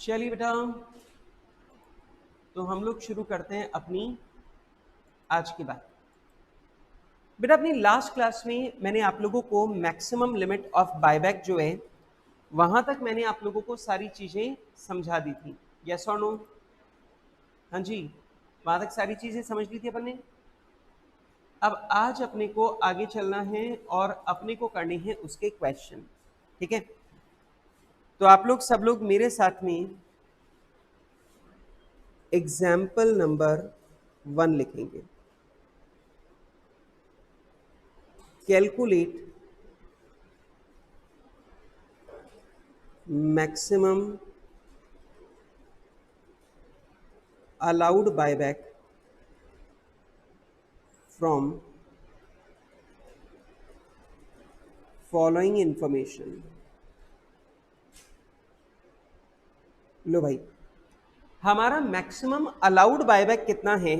चलिए बेटा, तो हम लोग शुरू करते हैं अपनी आज की बात। बेटा, अपनी लास्ट क्लास में मैंने आप लोगों को मैक्सिमम लिमिट ऑफ बायबैक जो है वहां तक मैंने आप लोगों को सारी चीजें समझा दी थी। यस और नो? हाँ जी, वहां तक सारी चीजें समझ ली थी अपन ने। अब आज अपने को आगे चलना है और अपने को करने हैं उसके क्वेश्चन। ठीक है, तो आप लोग सब लोग मेरे साथ में एग्जाम्पल नंबर 1 लिखेंगे। Calculate maximum allowed buyback from following information। लो भाई, हमारा मैक्सिमम अलाउड बायबैक कितना है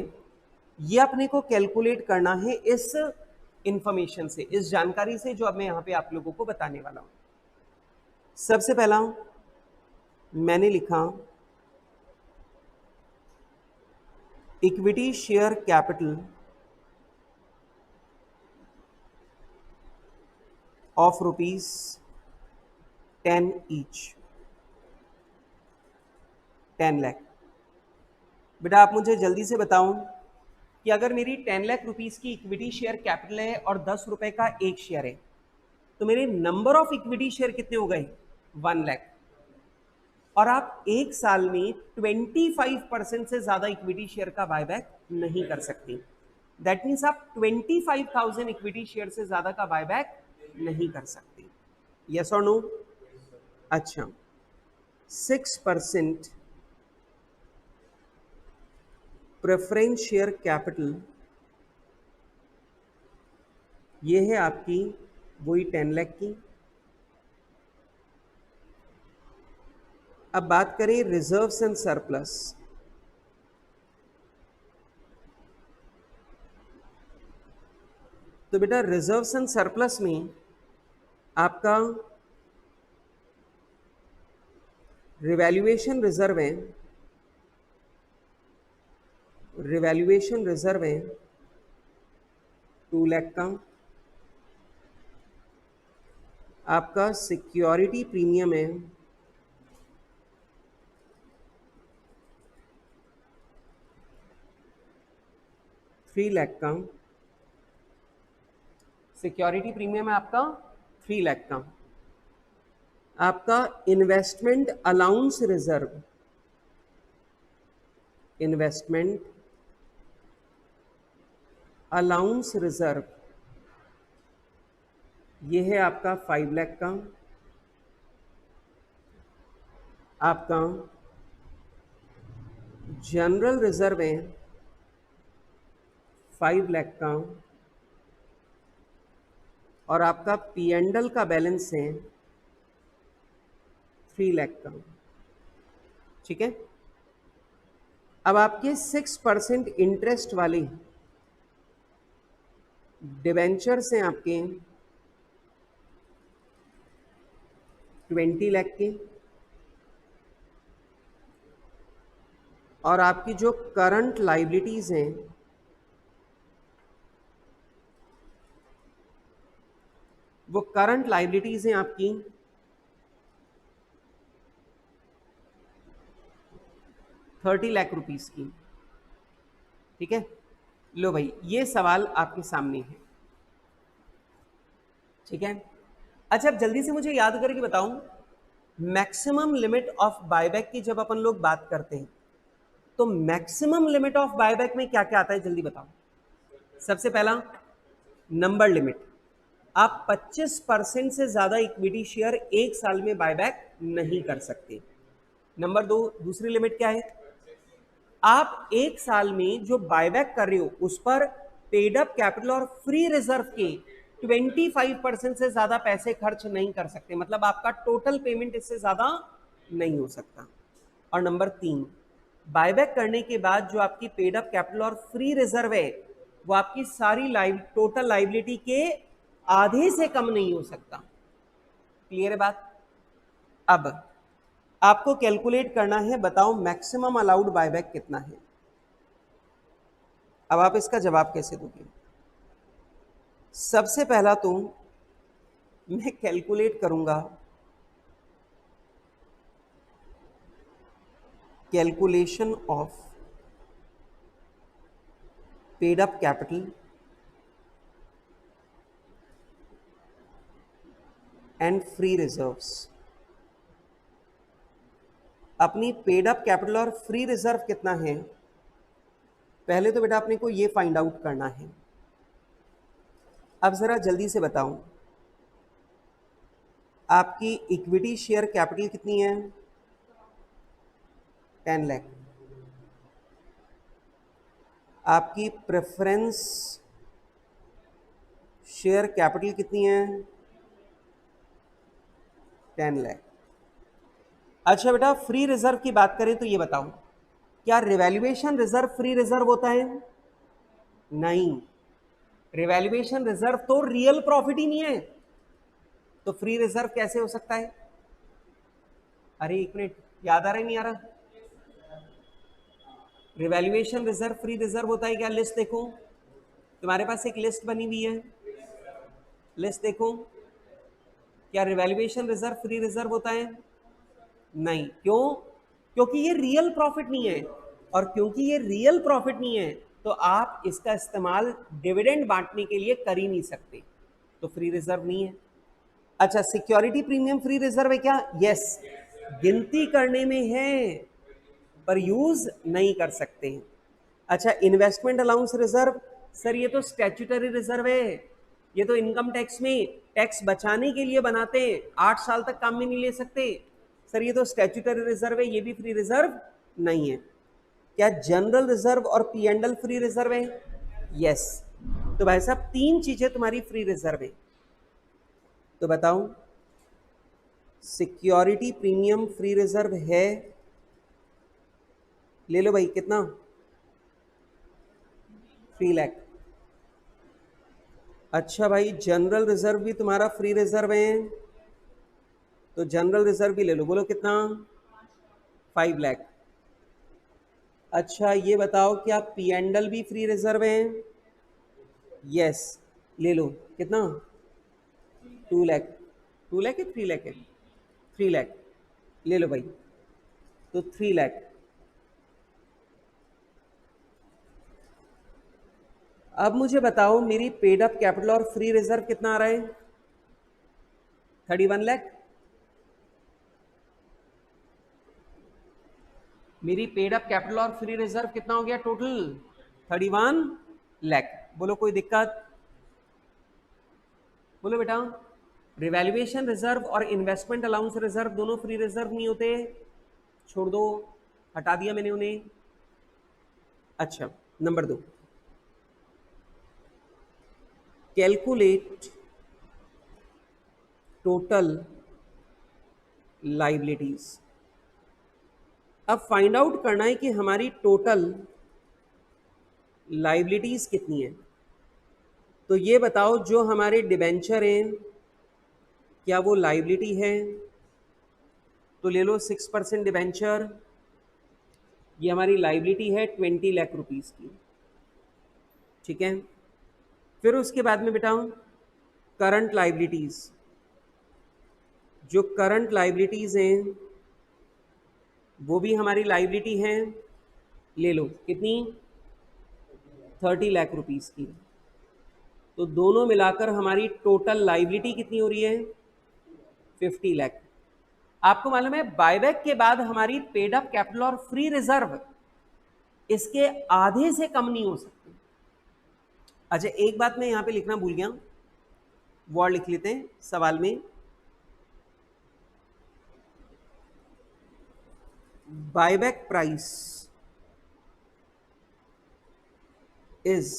ये अपने को कैलकुलेट करना है इस इंफॉर्मेशन से, इस जानकारी से जो अब मैं यहां पे आप लोगों को बताने वाला हूं। सबसे पहला मैंने लिखा equity share capital of ₹10 each, 10 lakh. बेटा आप मुझे जल्दी से बताओ कि अगर मेरी 10 लाख रुपीस की इक्विटी शेयर कैपिटल है और 10 रुपए का एक शेयर है, तो मेरे नंबर ऑफ इक्विटी शेयर कितने हो गए? 1 लाख। और आप एक साल में 25% से ज्यादा इक्विटी शेयर का बायबैक नहीं कर सकते। दैट मीन्स आप 25,000 इक्विटी शेयर से ज्यादा का बायबैक नहीं कर सकते। यस और नो? अच्छा, 6% प्रेफरेंस शेयर कैपिटल, ये है आपकी वही 10 लाख की। अब बात करें रिजर्व्स एंड सरप्लस, तो बेटा रिजर्व्स एंड सरप्लस में आपका रिवैल्यूएशन रिजर्व है, रिवैल्यूएशन रिजर्व है 2 लाख का। आपका सिक्योरिटी प्रीमियम है 3 लाख का। सिक्योरिटी प्रीमियम है आपका 3 लाख का। आपका investment allowance reserve, investment allowance reserve, ये है आपका 5 लाख का। आपका जनरल रिजर्व है 5 लाख का। और आपका P&L का बैलेंस है 3 लाख का। ठीक है, अब आपके 6% इंटरेस्ट वाले डिवेंचर्स हैं आपके 20 लाख के। और आपकी जो करंट लाइबिलिटीज हैं वो करंट लाइबिलिटीज हैं आपकी 30 लाख रुपीस की। ठीक है, लो भाई ये सवाल आपके सामने है। ठीक है, अच्छा अब जल्दी से मुझे याद करके बताऊं, मैक्सिमम लिमिट ऑफ बायबैक की जब अपन लोग बात करते हैं तो मैक्सिमम लिमिट ऑफ बायबैक में क्या क्या आता है, जल्दी बताओ। सबसे पहला नंबर लिमिट, आप 25% से ज्यादा इक्विटी शेयर एक साल में बायबैक नहीं कर सकते। नंबर 2, दूसरी लिमिट क्या है? आप एक साल में जो बायबैक कर रहे हो उस पर पेड अप कैपिटल और फ्री रिजर्व के 25% से ज्यादा पैसे खर्च नहीं कर सकते, मतलब आपका टोटल पेमेंट इससे ज्यादा नहीं हो सकता। और नंबर 3, बायबैक करने के बाद जो आपकी पेड अप कैपिटल और फ्री रिजर्व है वो आपकी सारी टोटल लाइबिलिटी के आधे से कम नहीं हो सकता। क्लियर है बात? अब आपको कैलकुलेट करना है, बताओ मैक्सिमम अलाउड बायबैक कितना है। अब आप इसका जवाब कैसे दोगे? सबसे पहला तो मैं कैलकुलेट करूंगा calculation of paid up capital and free reserves. अपनी पेड अप कैपिटल और फ्री रिजर्व कितना है, पहले तो बेटा अपने को ये फाइंड आउट करना है। अब जरा जल्दी से बताऊं, आपकी इक्विटी शेयर कैपिटल कितनी है? 10 लाख। आपकी प्रेफरेंस शेयर कैपिटल कितनी है? 10 लाख। अच्छा बेटा, फ्री रिजर्व की बात करें तो ये बताओ, क्या रिवैल्यूएशन रिजर्व फ्री रिजर्व होता है? नहीं, रिवैल्यूएशन रिजर्व तो रियल प्रॉफिट ही नहीं है, तो फ्री रिजर्व कैसे हो सकता है? अरे एक मिनट, याद आ रहा है नहीं आ रहा? रिवैल्यूएशन रिजर्व फ्री रिजर्व होता है क्या? लिस्ट देखो, तुम्हारे पास एक लिस्ट बनी हुई है, लिस्ट देखो, क्या रिवैल्यूएशन रिजर्व फ्री रिजर्व होता है? नहीं। क्यों? क्योंकि ये रियल प्रॉफिट नहीं है, और क्योंकि ये रियल प्रॉफिट नहीं है तो आप इसका इस्तेमाल डिविडेंड बांटने के लिए कर ही नहीं सकते, तो फ्री रिजर्व नहीं है। अच्छा, सिक्योरिटी प्रीमियम फ्री रिजर्व है क्या? यस, गिनती करने में है पर यूज नहीं कर सकते हैं। अच्छा, इन्वेस्टमेंट अलाउंस रिजर्व, सर ये तो स्टैट्यूटरी रिजर्व है, ये तो इनकम टैक्स में टैक्स बचाने के लिए बनाते हैं, 8 साल तक काम में नहीं ले सकते। सर ये तो स्टैट्यूटरी रिजर्व है, ये भी फ्री रिजर्व नहीं है। क्या जनरल रिजर्व और पी&एल फ्री रिजर्व है? यस। तो भाई साहब 3 चीजें तुम्हारी फ्री रिजर्व है। तो बताओ, सिक्योरिटी प्रीमियम फ्री रिजर्व है, ले लो भाई, कितना? 3 लाख। अच्छा भाई, जनरल रिजर्व भी तुम्हारा फ्री रिजर्व है, तो जनरल रिजर्व भी ले लो, बोलो कितना? 5 लाख। अच्छा ये बताओ, क्या पी&एल भी फ्री रिजर्व है? यस, ले लो, कितना? 2 लाख। 2 लाख है 3 लाख है? 3 लाख, ले लो भाई, तो 3 लाख। अब मुझे बताओ, मेरी पेड अप कैपिटल और फ्री रिजर्व कितना आ रहा है? 31 लाख। मेरी पेड अप कैपिटल और फ्री रिजर्व कितना हो गया टोटल? 31 लाख। बोलो कोई दिक्कत? बोलो बेटा। रिवैल्यूएशन रिजर्व और इन्वेस्टमेंट अलाउंस रिजर्व दोनों फ्री रिजर्व नहीं होते, छोड़ दो, हटा दिया मैंने उन्हें। अच्छा, नंबर 2, कैलकुलेट टोटल लाइबिलिटीज। अब फाइंड आउट करना है कि हमारी टोटल लाइबिलिटीज कितनी है। तो ये बताओ, जो हमारे डिबेंचर हैं क्या वो लाइबिलिटी है? तो ले लो 6% डिबेंचर, ये हमारी लाइबिलिटी है 20 लाख रुपीस की, ठीक है। फिर उसके बाद में बेटा करंट लाइबिलिटीज, जो करंट लाइबिलिटीज हैं वो भी हमारी लाइबिलिटी हैं, ले लो, कितनी? 30 लाख रुपीस की। तो दोनों मिलाकर हमारी टोटल लाइबिलिटी कितनी हो रही है? 50 लाख। आपको मालूम है बायबैक के बाद हमारी पेड अप कैपिटल और फ्री रिजर्व इसके आधे से कम नहीं हो सकती। अच्छा एक बात मैं यहां पे लिखना भूल गया, वर्ड लिख लेते हैं सवाल में, बायबैक प्राइस इज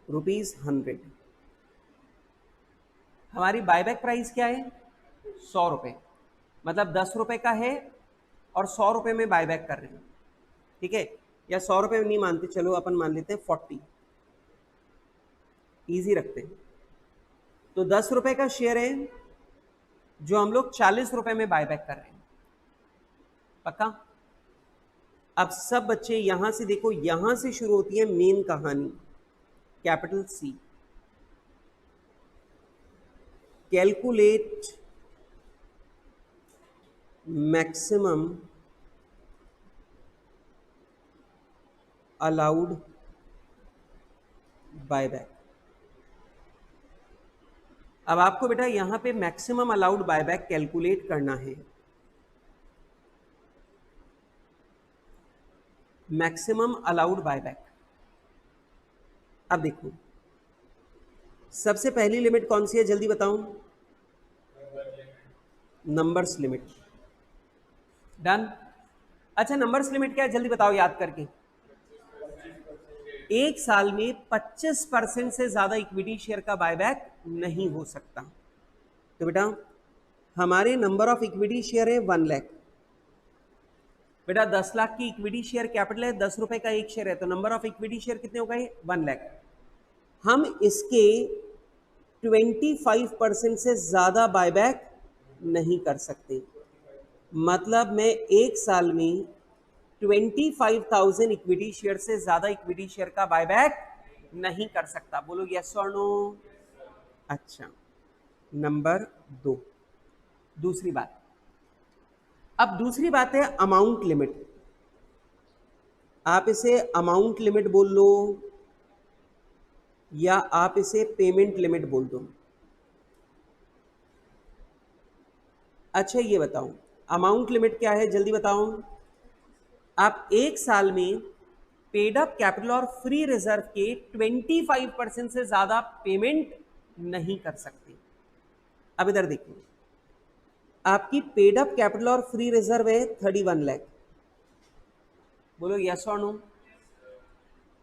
₹100। हमारी बायबैक प्राइस क्या है? 100 रुपए, मतलब 10 रुपए का है और 100 रुपए में बायबैक कर रहे हैं, ठीक है। या 100 रुपए नहीं मानते, चलो अपन मान लेते हैं 40, इजी रखते हैं। तो 10 रुपए का शेयर है, जो हम लोग 40 रुपए में बायबैक कर रहे हैं। पक्का? अब सब बच्चे यहां से देखो, यहां से शुरू होती है मेन कहानी, capital C. Calculate maximum allowed buyback. अब आपको बेटा यहां पे मैक्सिमम अलाउड बायबैक कैलकुलेट करना है। मैक्सिमम अलाउड बायबैक, अब देखो सबसे पहली लिमिट कौन सी है जल्दी बताऊं? Numbers limit. डन। अच्छा नंबर्स लिमिट क्या है जल्दी बताओ याद करके। एक साल में 25% से ज्यादा इक्विटी शेयर का बायबैक नहीं हो सकता। तो बेटा हमारे नंबर ऑफ इक्विटी शेयर है 1 लाख। बेटा 10 लाख की इक्विटी शेयर कैपिटल है, 10 रुपए का एक शेयर है, तो नंबर ऑफ इक्विटी शेयर कितने हो गए? 1 लाख। हम इसके 25% से ज्यादा बायबैक नहीं कर सकते। मतलब मैं एक साल में 25,000 इक्विटी शेयर से ज्यादा इक्विटी शेयर का बायबैक नहीं कर सकता। बोलो यस और नो। अच्छा नंबर 2, दूसरी बात। अब दूसरी बात है अमाउंट लिमिट। आप इसे अमाउंट लिमिट बोल लो या आप इसे पेमेंट लिमिट बोल दो। अच्छा ये बताओ अमाउंट लिमिट क्या है जल्दी बताओ। आप एक साल में पेड अप कैपिटल और फ्री रिजर्व के 25% से ज्यादा पेमेंट नहीं कर सकते। अब इधर देखिए, आपकी पेड अप कैपिटल और फ्री रिजर्व है 31 लाख। बोलो यस और नो।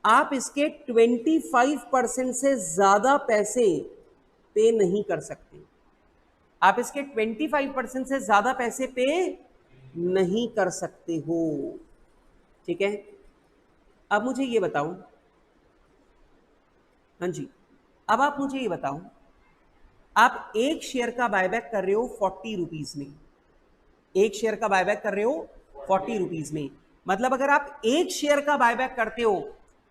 आप इसके 25% से ज्यादा पैसे पे नहीं कर सकते। आप इसके 25% से ज्यादा पैसे पे नहीं कर सकते हो। ठीक है, अब मुझे ये बताओ, हाँ जी, अब आप मुझे ये बताओ, आप एक शेयर का बायबैक कर रहे हो 40 रुपीज में। एक शेयर का बायबैक कर रहे हो 40 रुपीज में, मतलब अगर आप एक शेयर का बायबैक करते हो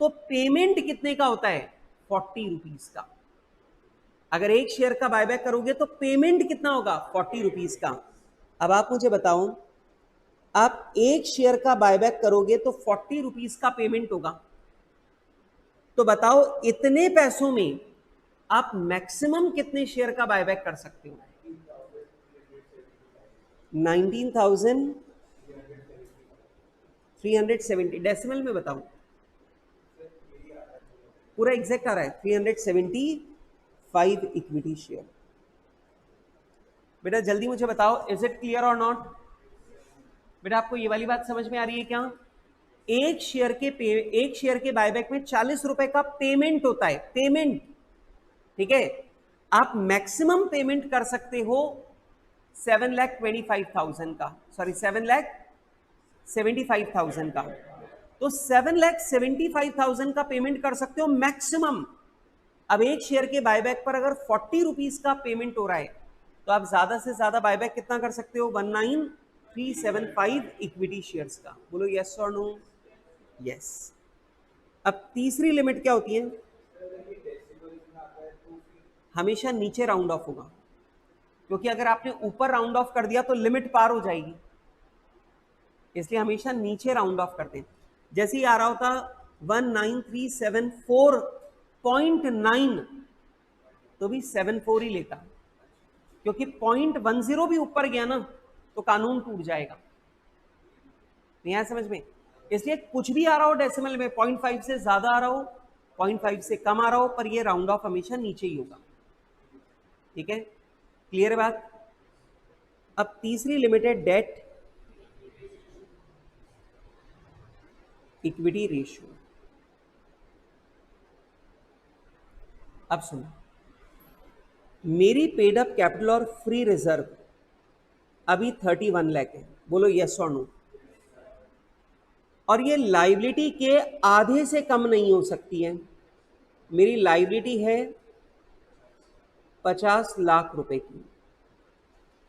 तो पेमेंट कितने का होता है? 40 रुपीज का। अगर एक शेयर का बायबैक करोगे तो पेमेंट कितना होगा? 40 रुपीज का। अब आप मुझे बताओ, आप एक शेयर का बायबैक करोगे तो 40 रुपीज का पेमेंट होगा। तो बताओ इतने पैसों में आप मैक्सिमम कितने शेयर का बायबैक कर सकते हो? 19,370। डेसिमल में बताओ, पूरा एग्जैक्ट आ रहा है 375 इक्विटी शेयर। बेटा जल्दी मुझे बताओ, इज इट क्लियर और नॉट? बेटा आपको ये वाली बात समझ में आ रही है क्या? एक शेयर के बायबैक में 40 रुपए का पेमेंट होता है, पेमेंट। ठीक है, आप मैक्सिमम पेमेंट कर सकते हो 7,25,000 का, सॉरी 7,75,000 का। तो 7,75,000 का पेमेंट कर सकते हो मैक्सिमम। अब एक शेयर के बायबैक पर अगर 40 रुपीज का पेमेंट हो रहा है तो आप ज्यादा से ज्यादा बायबैक कितना कर सकते हो? 19,375 इक्विटी शेयर्स का। बोलो यस और नो। यस। अब तीसरी लिमिट क्या होती है? हमेशा नीचे राउंड ऑफ होगा, क्योंकि अगर आपने ऊपर राउंड ऑफ कर दिया तो लिमिट पार हो जाएगी, इसलिए हमेशा नीचे राउंड ऑफ करते हैं। जैसे ही आ रहा होता 19,374.9 तो भी 74 ही लेता, क्योंकि 0.10 भी ऊपर गया ना तो कानून टूट जाएगा। नहीं आया समझ में? इसलिए कुछ भी आ रहा हो डेसिमल में, 0.5 से ज्यादा आ रहा हो, 0.5 से कम आ रहा हो, पर ये राउंड ऑफ हमेशा नीचे ही होगा। ठीक है, क्लियर है बात? अब तीसरी लिमिट है डेट इक्विटी रेशियो। अब सुनो, मेरी पेड अप कैपिटल और फ्री रिजर्व अभी 31 लाख है। बोलो यस और नो। और ये लाइबिलिटी के आधे से कम नहीं हो सकती है। मेरी लाइबिलिटी है 50 लाख रुपए की,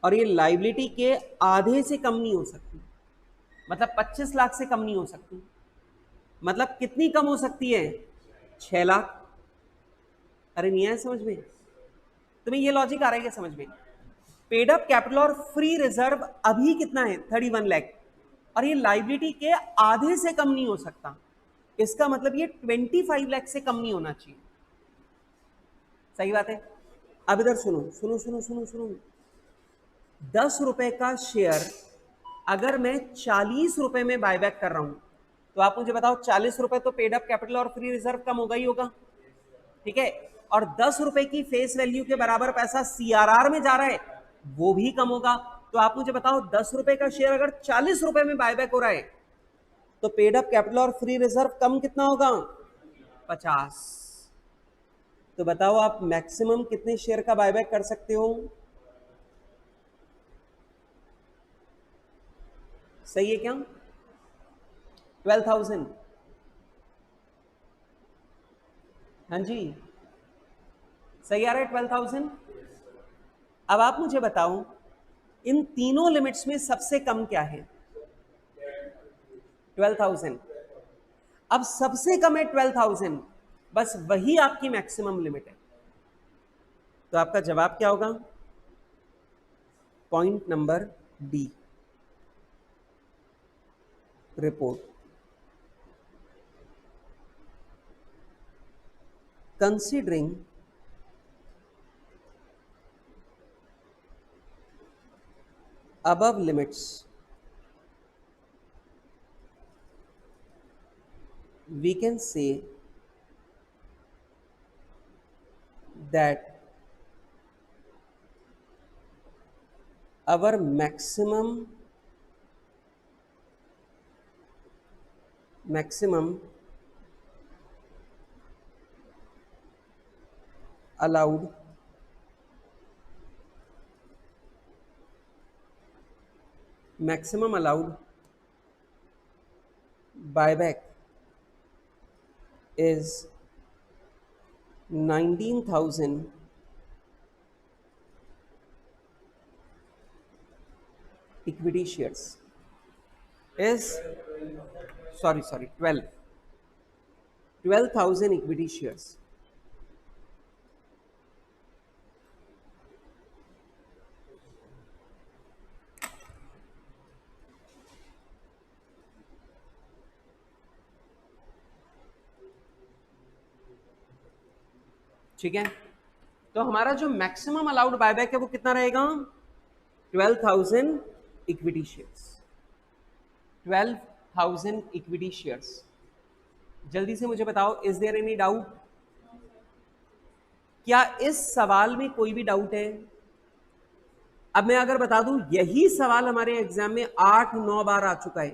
और ये लाइबिलिटी के आधे से कम नहीं हो सकती, मतलब 25 लाख से कम नहीं हो सकती। मतलब कितनी कम हो सकती है? 6 लाख। अरे नहीं आया समझ में? तुम्हें ये लॉजिक आ रहा है क्या समझ में? पेड अप कैपिटल और फ्री रिजर्व अभी कितना है? 31 लाख, और ये लाइबिलिटी के आधे से कम नहीं हो सकता। इसका मतलब ये 25 लाख से कम नहीं होना चाहिए। सही बात है। अब इधर सुनो सुनो सुनो सुनो सुनो, 10 रुपए का शेयर अगर मैं 40 रुपए में बायबैक कर रहा हूं, तो आप मुझे बताओ 40 रुपए तो पेड अप कैपिटल और फ्री रिजर्व कम होगा ही होगा, ठीक है। और 10 रुपए की फेस वैल्यू के बराबर पैसा सीआरआर में जा रहा है, वो भी कम होगा। तो आप मुझे बताओ 10 रुपए का शेयर अगर 40 रुपए में बायबैक हो रहा है, तो पेड अप कैपिटल और फ्री रिजर्व कम कितना होगा? 50। तो बताओ आप मैक्सिमम कितने शेयर का बायबैक कर सकते हो? सही है क्या? 12,000। हाँ जी, सही आ रहा है 12,000। अब आप मुझे बताओ इन तीनों लिमिट्स में सबसे कम क्या है? 12,000। अब सबसे कम है 12,000, बस वही आपकी मैक्सिमम लिमिट है। तो आपका जवाब क्या होगा? Point number D, report. Considering above limits, we can say that our maximum allowed buyback is 19,000 equity shares, is, sorry 12,000 equity shares। ठीक है, तो हमारा जो मैक्सिमम अलाउड बायबैक है वो कितना रहेगा? 12,000 इक्विटी शेयर्स। 12,000 equity shares. जल्दी से मुझे बताओ, इज देयर एनी डाउट? क्या इस सवाल में कोई भी डाउट है? अब मैं अगर बता दूं यही सवाल हमारे एग्जाम में 8-9 बार आ चुका है,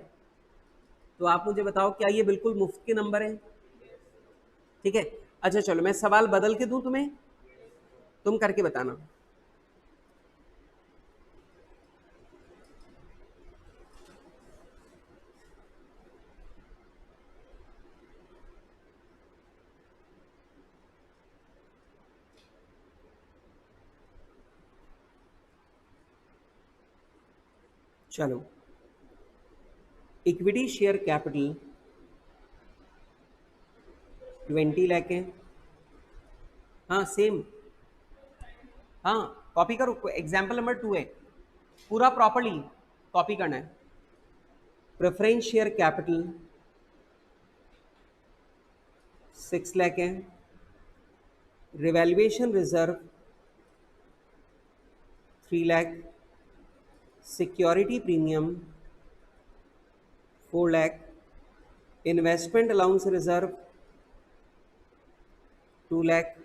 तो आप मुझे बताओ क्या ये बिल्कुल मुफ्त के नंबर है? ठीक है, अच्छा चलो मैं सवाल बदल के दूं तुम्हें, तुम करके बताना। चलो, इक्विटी शेयर कैपिटल 20 लाख है। हाँ सेम, हाँ कॉपी करो, एग्जाम्पल नंबर 2 है, पूरा प्रॉपर्ली कॉपी करना है। प्रेफरेंस शेयर कैपिटल 6 लाख है। Revaluation reserve 3 lakh. Security premium 4 lakh. Investment allowance reserve 2 lakh.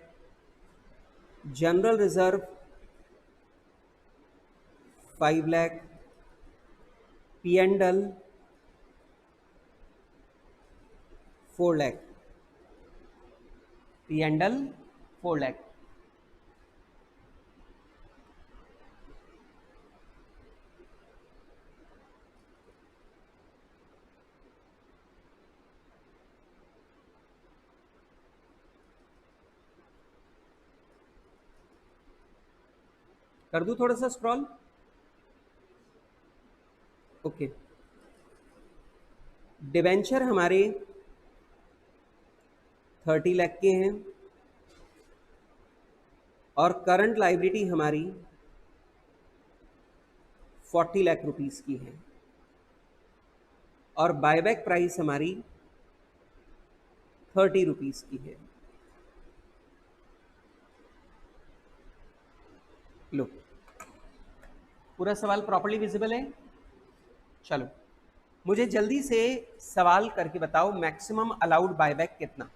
General reserve 5 lakh. P and L 4 lakh. P and L 4 lakh. कर दूं थोड़ा सा स्क्रॉल? ओके, डिबेंचर हमारे 30 लाख के हैं और करंट लाइबिलिटी हमारी 40 लाख रुपीस की है और बायबैक प्राइस हमारी 30 रुपीस की है। लो, पूरा सवाल प्रॉपर्ली विजिबल है? चलो, मुझे जल्दी से सवाल करके बताओ मैक्सिमम अलाउड बायबैक कितना?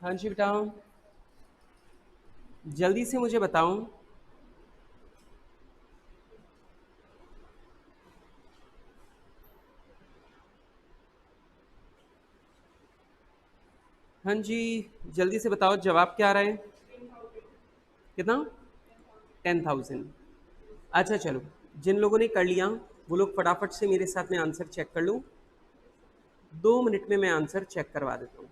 हाँ जी बताओ, जल्दी से मुझे बताओ। हाँ जी, जल्दी से बताओ जवाब क्या आ रहा है। कितना? 10,000। अच्छा चलो, जिन लोगों ने कर लिया वो लोग फटाफट से मेरे साथ में आंसर चेक कर लो। 2 मिनट में मैं आंसर चेक करवा देता हूँ।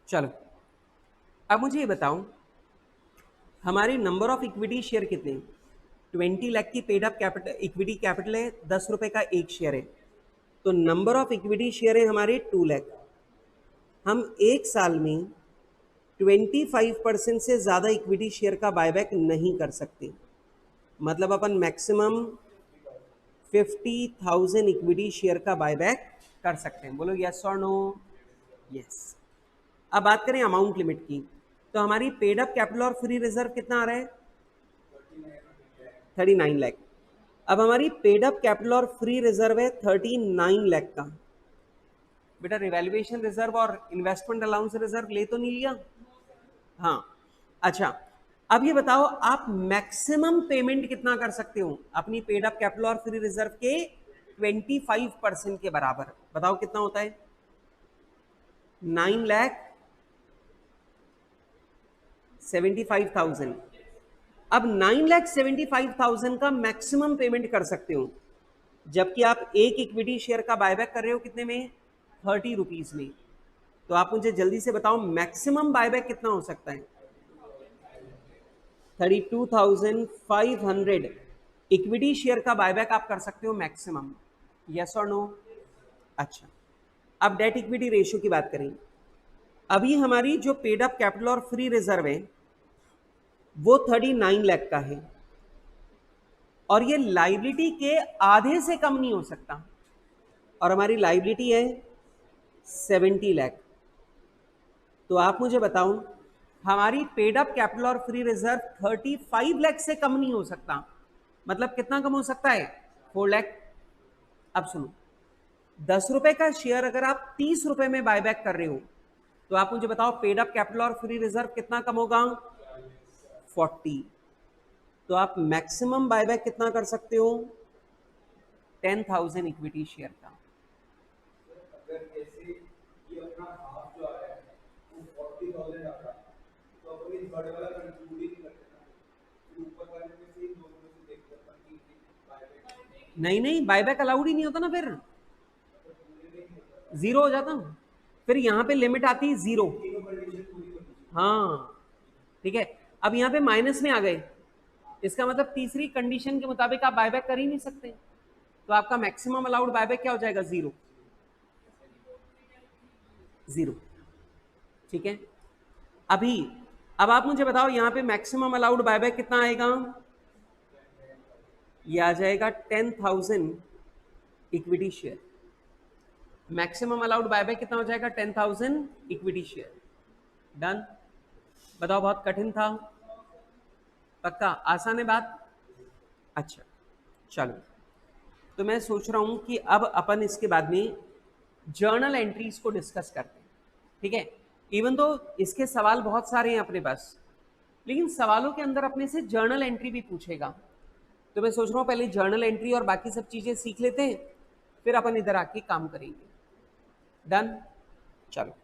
चलो, अब मुझे ये बताओ, हमारे नंबर ऑफ इक्विटी शेयर कितने? 20 लाख की paid up capital, equity capital है, 10 रुपए का एक शेयर है, तो नंबर ऑफ इक्विटी शेयर है हमारे 2 लाख। हम एक साल में 25% से ज़्यादा इक्विटी शेयर का बायबैक नहीं कर सकते। मतलब अपन मैक्सिमम 50,000 इक्विटी शेयर का बायबैक कर सकते हैं। बोलो यस और नो? यस। अब बात करें अमाउंट लिमिट की, तो हमारी पेड अप कैपिटल और फ्री रिजर्व कितना आ रहा है? 39 लाख। अब हमारी पेड अप कैपिटल और फ्री रिजर्व है 39 लाख का। बेटा रिवैल्यूएशन रिजर्व और इन्वेस्टमेंट अलाउंस रिजर्व ले तो नहीं लिया? हाँ। अच्छा, अब ये बताओ आप मैक्सिमम पेमेंट कितना कर सकते हो अपनी पेड अप कैपिटल और फ्री रिजर्व के 25% के बराबर? बताओ कितना होता है? 9,75,000। अब 9,75,000 का मैक्सिमम पेमेंट कर सकते हो, जबकि आप एक इक्विटी शेयर का बायबैक कर रहे हो कितने में? 30 रुपीज में। तो आप मुझे जल्दी से बताओ मैक्सिमम बायबैक कितना हो सकता है? 32,500 इक्विटी शेयर का बायबैक आप कर सकते हो मैक्सिमम। यस और नो? अच्छा, अब डेट इक्विटी रेशियो की बात करें। अभी हमारी जो पेड अप कैपिटल और फ्री रिजर्व है वो 39 लाख का है, और ये लाइबिलिटी के आधे से कम नहीं हो सकता, और हमारी लाइबिलिटी है 70 लाख। तो आप मुझे बताओ, हमारी पेड अप कैपिटल और फ्री रिजर्व 35 लाख से कम नहीं हो सकता, मतलब कितना कम हो सकता है? 4 लाख। अब सुनो, 10 रुपए का शेयर अगर आप 30 रुपए में बायबैक कर रहे हो, तो आप मुझे बताओ पेड अप कैपिटल और फ्री रिजर्व कितना कम होगा? 40। तो आप मैक्सिमम बायबैक कितना कर सकते हो? 10,000 इक्विटी शेयर का। नहीं नहीं, बायबैक अलाउड ही नहीं होता ना, फिर जीरो हो जाता। फिर यहां पे लिमिट आती है 0। हाँ ठीक है, अब यहां पे माइनस में आ गए, इसका मतलब तीसरी कंडीशन के मुताबिक आप बायबैक कर ही नहीं सकते, तो आपका मैक्सिमम अलाउड बायबैक क्या हो जाएगा? 0। 0। ठीक है, अभी अब आप मुझे बताओ यहां पे मैक्सिमम अलाउड बायबैक कितना आएगा? ये आ जाएगा 10,000 equity share. Maximum allowed buyback कितना हो जाएगा? 10,000 इक्विटी शेयर। डन। बताओ बहुत कठिन था? पक्का आसान है बात? अच्छा चलो, तो मैं सोच रहा हूं कि अब अपन इसके बाद में जर्नल एंट्रीज को डिस्कस करते हैं। ठीक है, इवन तो इसके सवाल बहुत सारे हैं अपने पास, लेकिन सवालों के अंदर अपने से जर्नल एंट्री भी पूछेगा, तो मैं सोच रहा हूँ पहले जर्नल एंट्री और बाकी सब चीजें सीख लेते हैं, फिर अपन इधर आके काम करेंगे। डन। चलो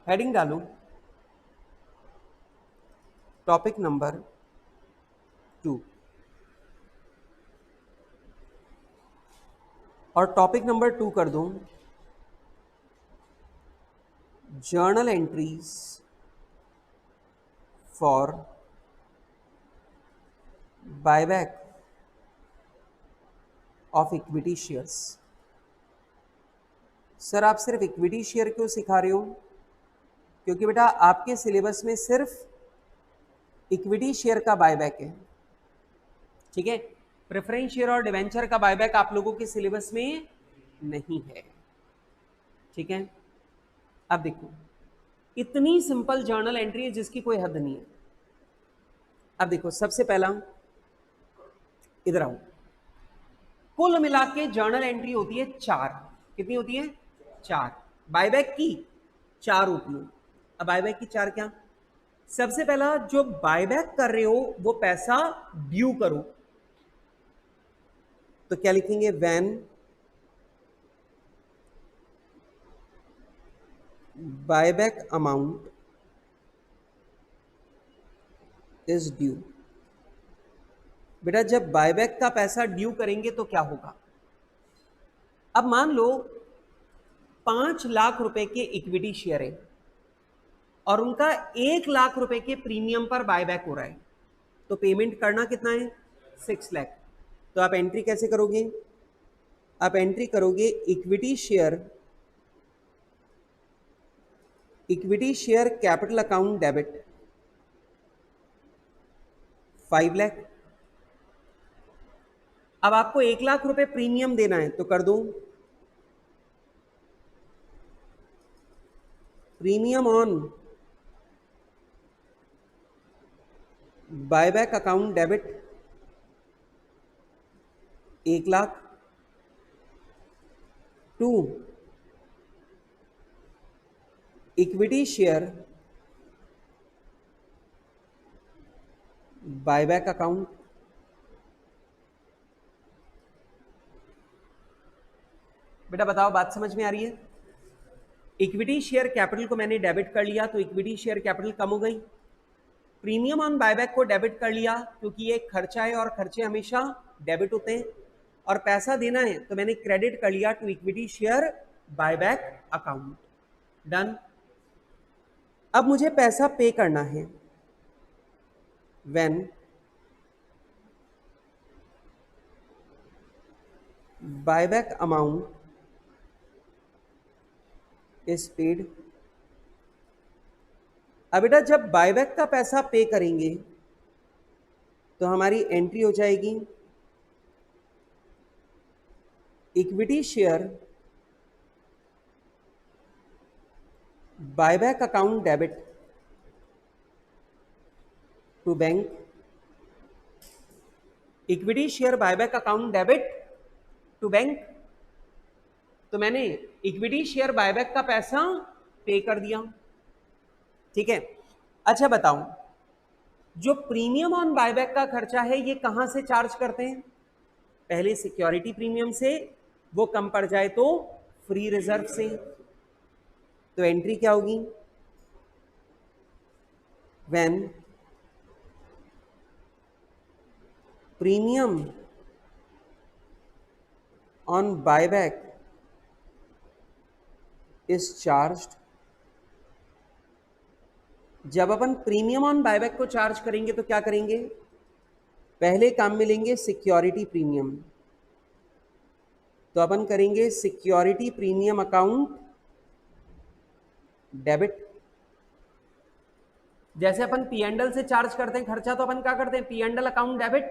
हेडिंग डालूं, टॉपिक नंबर 2, और टॉपिक नंबर 2 कर दूं journal entries for buyback of equity shares. Sir आप सिर्फ इक्विटी शेयर क्यों सिखा रहे हो? क्योंकि बेटा आपके सिलेबस में सिर्फ इक्विटी शेयर का बायबैक है, ठीक है। प्रेफरेंस शेयर और डिवेंचर का बायबैक आप लोगों के सिलेबस में नहीं है, ठीक है। अब देखो इतनी सिंपल जर्नल एंट्री है जिसकी कोई हद नहीं है। अब देखो सबसे पहला इधर आओ, कुल मिला के जर्नल एंट्री होती है 4। कितनी होती है? 4। बायबैक की 4 होती है। अब बायबैक की 4 क्या? सबसे पहला जो बायबैक कर रहे हो वो पैसा ड्यू करो, तो क्या लिखेंगे? When buyback amount is due. बेटा जब बायबैक का पैसा ड्यू करेंगे तो क्या होगा? अब मान लो 5 लाख रुपए के इक्विटी शेयर है और उनका 1 लाख रुपए के प्रीमियम पर बायबैक हो रहा है, तो पेमेंट करना कितना है? 6 लाख। तो आप एंट्री कैसे करोगे? आप एंट्री करोगे equity share capital account debit 5 lakh. अब आपको 1 लाख रुपए प्रीमियम देना है तो कर दो premium on buyback account debit 1 lakh to equity share buyback account. बेटा बताओ बात समझ में आ रही है? इक्विटी शेयर कैपिटल को मैंने डेबिट कर लिया तो इक्विटी शेयर कैपिटल कम हो गई। प्रीमियम ऑन बायबैक को डेबिट कर लिया क्योंकि ये एक खर्चा है और खर्चे हमेशा डेबिट होते हैं, और पैसा देना है तो मैंने क्रेडिट कर लिया to equity share buyback account. Done. अब मुझे पैसा पे करना है when buyback amount is paid. अब बेटा जब बायबैक का पैसा पे करेंगे तो हमारी एंट्री हो जाएगी equity share buyback account debit to bank. Equity share buyback account debit to bank, तो मैंने इक्विटी शेयर बायबैक का पैसा पे कर दिया, ठीक है। अच्छा बताओ जो प्रीमियम ऑन बायबैक का खर्चा है ये कहां से चार्ज करते हैं? पहले सिक्योरिटी प्रीमियम से, वो कम पड़ जाए तो फ्री रिजर्व से। तो एंट्री क्या होगी? When premium on buyback is charged. जब अपन प्रीमियम ऑन बायबैक को चार्ज करेंगे तो क्या करेंगे? पहले काम में लेंगे सिक्योरिटी प्रीमियम, तो अपन करेंगे सिक्योरिटी प्रीमियम अकाउंट डेबिट। जैसे अपन पी&एल से चार्ज करते हैं खर्चा तो अपन क्या करते हैं? पी&एल अकाउंट डेबिट,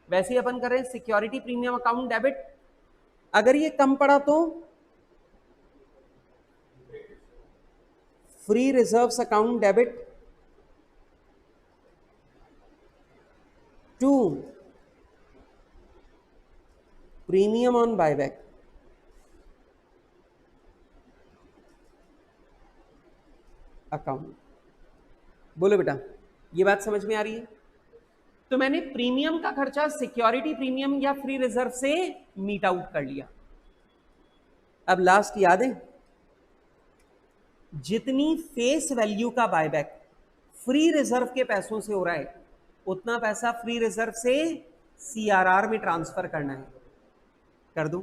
वैसे ही अपन कर रहे हैं सिक्योरिटी प्रीमियम अकाउंट डेबिट। अगर ये कम पड़ा तो free reserves account debit to premium on buyback. Account. बोलो बेटा ये बात समझ में आ रही है? तो मैंने प्रीमियम का खर्चा सिक्योरिटी प्रीमियम या फ्री रिजर्व से मीट आउट कर लिया। अब लास्ट याद है, जितनी फेस वैल्यू का बायबैक फ्री रिजर्व के पैसों से हो रहा है, उतना पैसा फ्री रिजर्व से सीआरआर में ट्रांसफर करना है। कर दूं?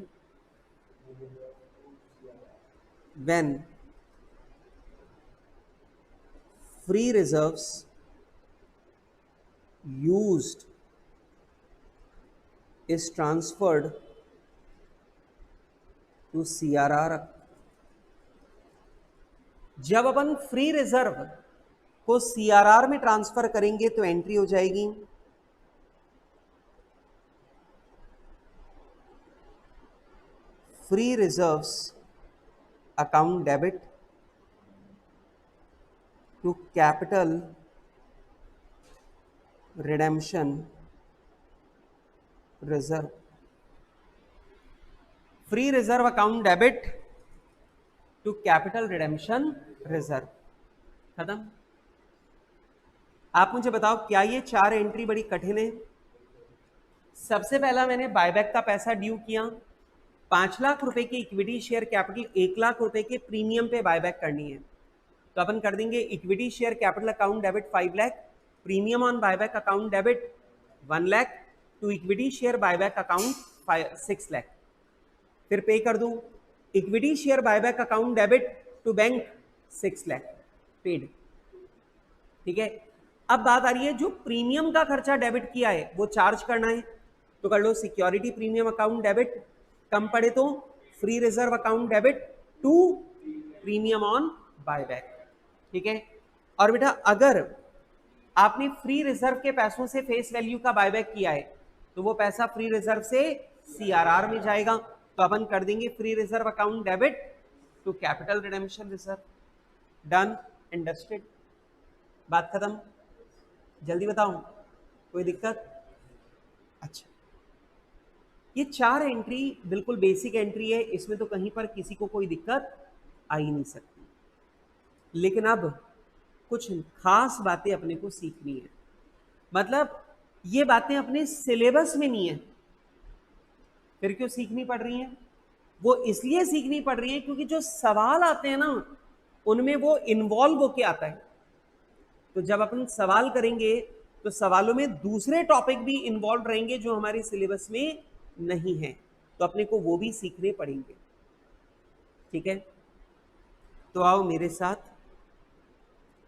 When free reserves used is transferred to CRR। जब अपन फ्री रिजर्व को सीआरआर में ट्रांसफर करेंगे तो एंट्री हो जाएगी free reserves account debit to capital redemption reserve. Free reserve account debit to capital redemption reserve. खत्म। आप मुझे बताओ, क्या ये 4 एंट्री बड़ी कठिन है? सबसे पहला मैंने बायबैक का पैसा ड्यू किया, 5 लाख रुपए की इक्विटी शेयर कैपिटल 1 लाख रुपए के प्रीमियम पे बायबैक करनी है, तो अपन कर देंगे equity share capital account debit 5 lakh, premium on buyback account debit 1 lakh to equity share buyback account 6 lakh. फिर पे कर दूं equity share buyback account debit to bank 6 lakh paid. ठीक है, अब बात आ रही है जो प्रीमियम का खर्चा डेबिट किया है वो चार्ज करना है, तो कर लो सिक्योरिटी प्रीमियम अकाउंट डेबिट, कम पड़े तो free reserve account debit to premium on buyback. ठीक है, और बेटा अगर आपने फ्री रिजर्व के पैसों से फेस वैल्यू का बायबैक किया है तो वो पैसा फ्री रिजर्व से सीआरआर में जाएगा, तो अपन कर देंगे free reserve account debit to capital redemption reserve. Done and dusted, बात खत्म। जल्दी बताऊं, कोई दिक्कत? अच्छा, ये 4 एंट्री बिल्कुल बेसिक एंट्री है, इसमें तो कहीं पर किसी को कोई दिक्कत आ ही नहीं सकती, लेकिन अब कुछ खास बातें अपने को सीखनी है। मतलब ये बातें अपने सिलेबस में नहीं है, फिर क्यों सीखनी पड़ रही हैं? वो इसलिए सीखनी पड़ रही है क्योंकि जो सवाल आते हैं ना उनमें वो इन्वॉल्व होके आता है। तो जब अपन सवाल करेंगे तो सवालों में दूसरे टॉपिक भी इन्वॉल्व रहेंगे जो हमारे सिलेबस में नहीं है, तो अपने को वो भी सीखने पड़ेंगे। ठीक है, तो आओ मेरे साथ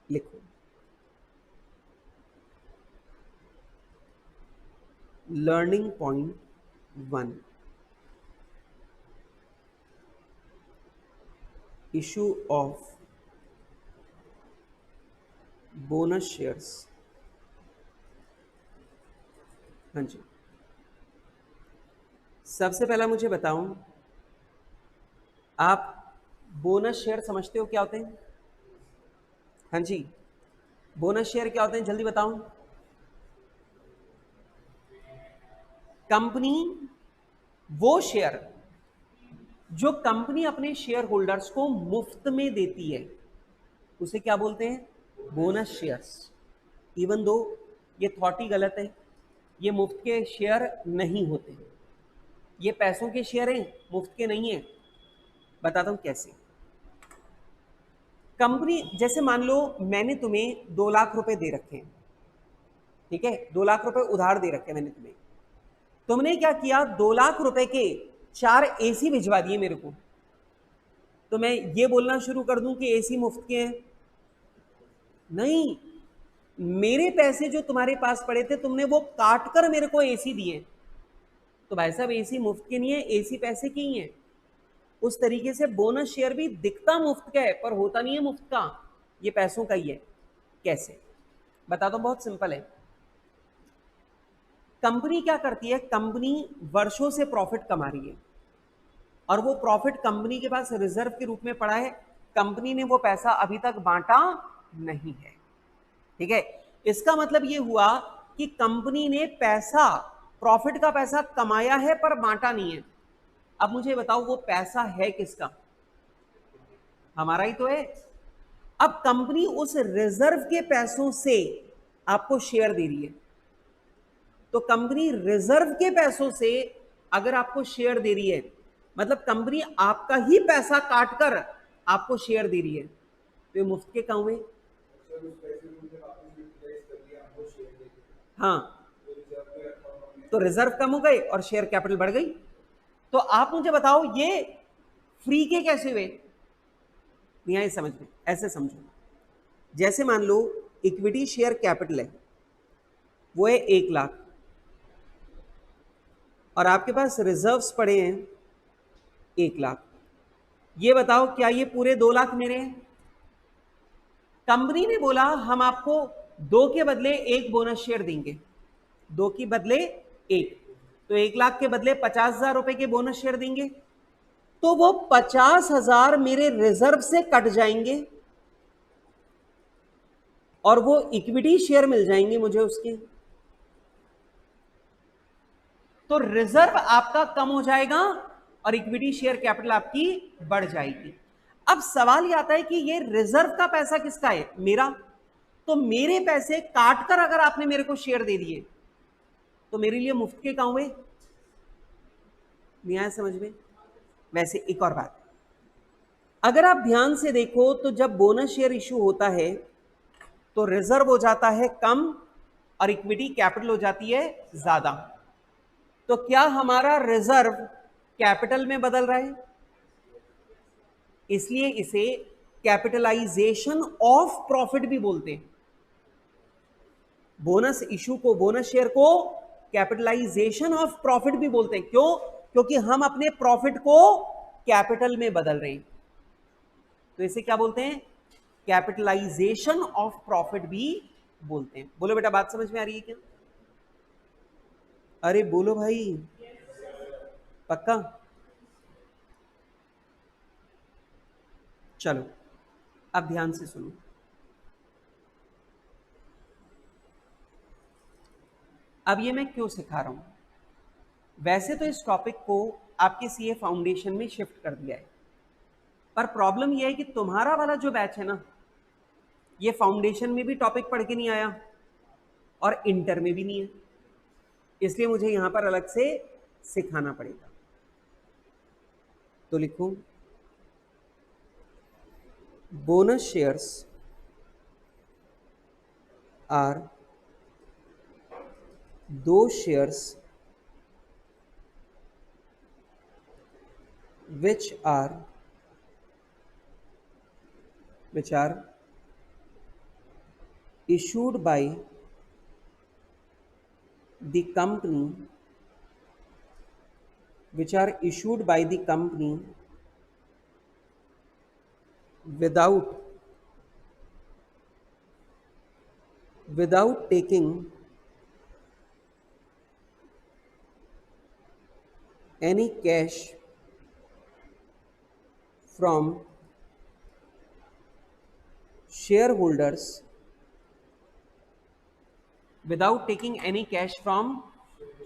लिखो, learning point 1, issue of bonus shares. हाँ जी, सबसे पहला मुझे बताऊं, आप बोनस शेयर समझते हो क्या होते हैं? हाँ जी, बोनस शेयर क्या होते हैं जल्दी बताऊं। कंपनी वो शेयर जो कंपनी अपने शेयर होल्डर्स को मुफ्त में देती है उसे क्या बोलते हैं? Bonus shares. इवन दो ये थॉट ही गलत है, ये मुफ्त के शेयर नहीं होते, ये पैसों के शेयर हैं, मुफ्त के नहीं है। बताता हूं कैसे। कंपनी, जैसे मान लो मैंने तुम्हें 2 लाख रुपए दे रखे हैं, ठीक है, 2 लाख रुपए उधार दे रखे मैंने तुम्हें, तुमने क्या किया, 2 लाख रुपए के 4 एसी भिजवा दिए मेरे को, तो मैं ये बोलना शुरू कर दूं कि एसी मुफ्त के हैं? नहीं, मेरे पैसे जो तुम्हारे पास पड़े थे तुमने वो काट कर मेरे को एसी दिए, तो भाई साहब एसी मुफ्त के नहीं है, एसी पैसे की ही है। उस तरीके से बोनस शेयर भी दिखता मुफ्त का है पर होता नहीं है मुफ्त का, ये पैसों का ही है। कैसे बताता हूं, बहुत सिंपल है। कंपनी क्या करती है, कंपनी वर्षों से प्रॉफिट कमा रही है और वो प्रॉफिट कंपनी के पास रिजर्व के रूप में पड़ा है, कंपनी ने वो पैसा अभी तक बांटा नहीं है। ठीक है, इसका मतलब ये हुआ कि कंपनी ने पैसा, प्रॉफिट का पैसा कमाया है पर बांटा नहीं है। अब मुझे बताओ वो पैसा है किसका? हमारा ही तो है। अब कंपनी उस रिजर्व के पैसों से आपको शेयर दे रही है, तो कंपनी रिजर्व के पैसों से अगर आपको शेयर दे रही है मतलब कंपनी आपका ही पैसा काट कर आपको शेयर दे रही है, तो ये मुफ्त के काम हुए। हाँ, तो रिजर्व कम हो गए और शेयर कैपिटल बढ़ गई। तो आप मुझे बताओ ये फ्री के कैसे हुए? नहीं आए समझ में? ऐसे समझो, जैसे मान लो इक्विटी शेयर कैपिटल है, वो है 1 लाख, और आपके पास रिजर्व्स पड़े हैं 1 लाख। ये बताओ क्या ये पूरे 2 लाख मेरे हैं? कंपनी ने बोला हम आपको 2 के बदले 1 बोनस शेयर देंगे, 2 के बदले 1, तो 1 लाख के बदले 50,000 रुपए के बोनस शेयर देंगे, तो वो 50,000 मेरे रिजर्व से कट जाएंगे और वो इक्विटी शेयर मिल जाएंगे मुझे उसके। तो रिजर्व आपका कम हो जाएगा और इक्विटी शेयर कैपिटल आपकी बढ़ जाएगी। अब सवाल ये आता है कि ये रिजर्व का पैसा किसका है? मेरा। तो मेरे पैसे काटकर अगर आपने मेरे को शेयर दे दिए तो मेरे लिए मुफ्त के काम हुए। नहीं आया समझ में? वैसे एक और बात, अगर आप ध्यान से देखो तो जब बोनस शेयर इशू होता है तो रिजर्व हो जाता है कम और इक्विटी कैपिटल हो जाती है ज्यादा। तो क्या हमारा रिजर्व कैपिटल में बदल रहा है? इसलिए इसे कैपिटलाइजेशन ऑफ प्रॉफिट भी बोलते हैं। बोनस इशू को, बोनस शेयर को कैपिटलाइजेशन ऑफ प्रॉफिट भी बोलते हैं। क्यों? क्योंकि हम अपने प्रॉफिट को कैपिटल में बदल रहे हैं। तो इसे क्या बोलते हैं? कैपिटलाइजेशन ऑफ प्रॉफिट भी बोलते हैं। बोलो बेटा, बात समझ में आ रही है क्या? अरे बोलो भाई, पक्का? चलो अब ध्यान से सुनो। अब ये मैं क्यों सिखा रहा हूं? वैसे तो इस टॉपिक को आपके सीए फाउंडेशन में शिफ्ट कर दिया है, पर प्रॉब्लम यह है कि तुम्हारा वाला जो बैच है ना, ये फाउंडेशन में भी टॉपिक पढ़ के नहीं आया और इंटर में भी नहीं है, इसलिए मुझे यहां पर अलग से सिखाना पड़ेगा। तो लिखूं, bonus shares are those shares which are issued by the company, without taking any cash from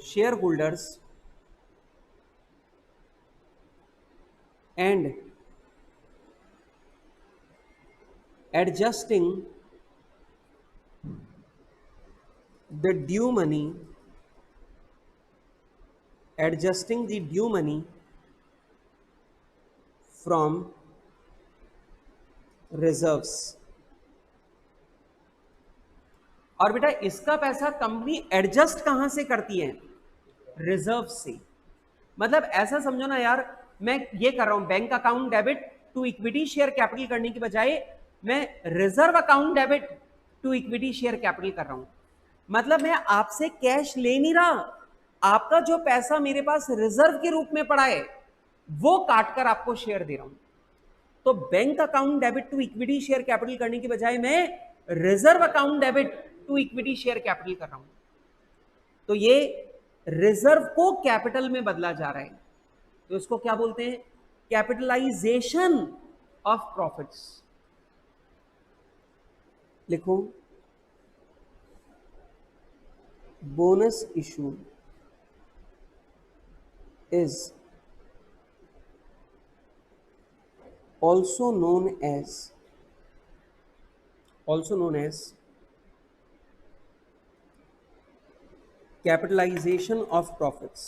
shareholders, and adjusting the due money from reserves। और बेटा इसका पैसा कंपनी एडजस्ट कहां से करती है? रिजर्व से। मतलब ऐसा समझो ना यार, मैं ये कर रहा हूं bank account debit to equity share capital करने की बजाय मैं reserve account debit to equity share capital कर रहा हूं। मतलब मैं आपसे कैश ले नहीं रहा, आपका जो पैसा मेरे पास रिजर्व के रूप में पड़ा है वो काटकर आपको शेयर दे रहा हूं। तो bank account debit to equity share capital करने की बजाय मैं reserve account debit to equity share capital कर रहा हूं। तो ये रिजर्व को कैपिटल में बदला जा रहा है, तो इसको क्या बोलते हैं? Capitalisation of profits. लिखो, bonus issue is also known as capitalization of profits।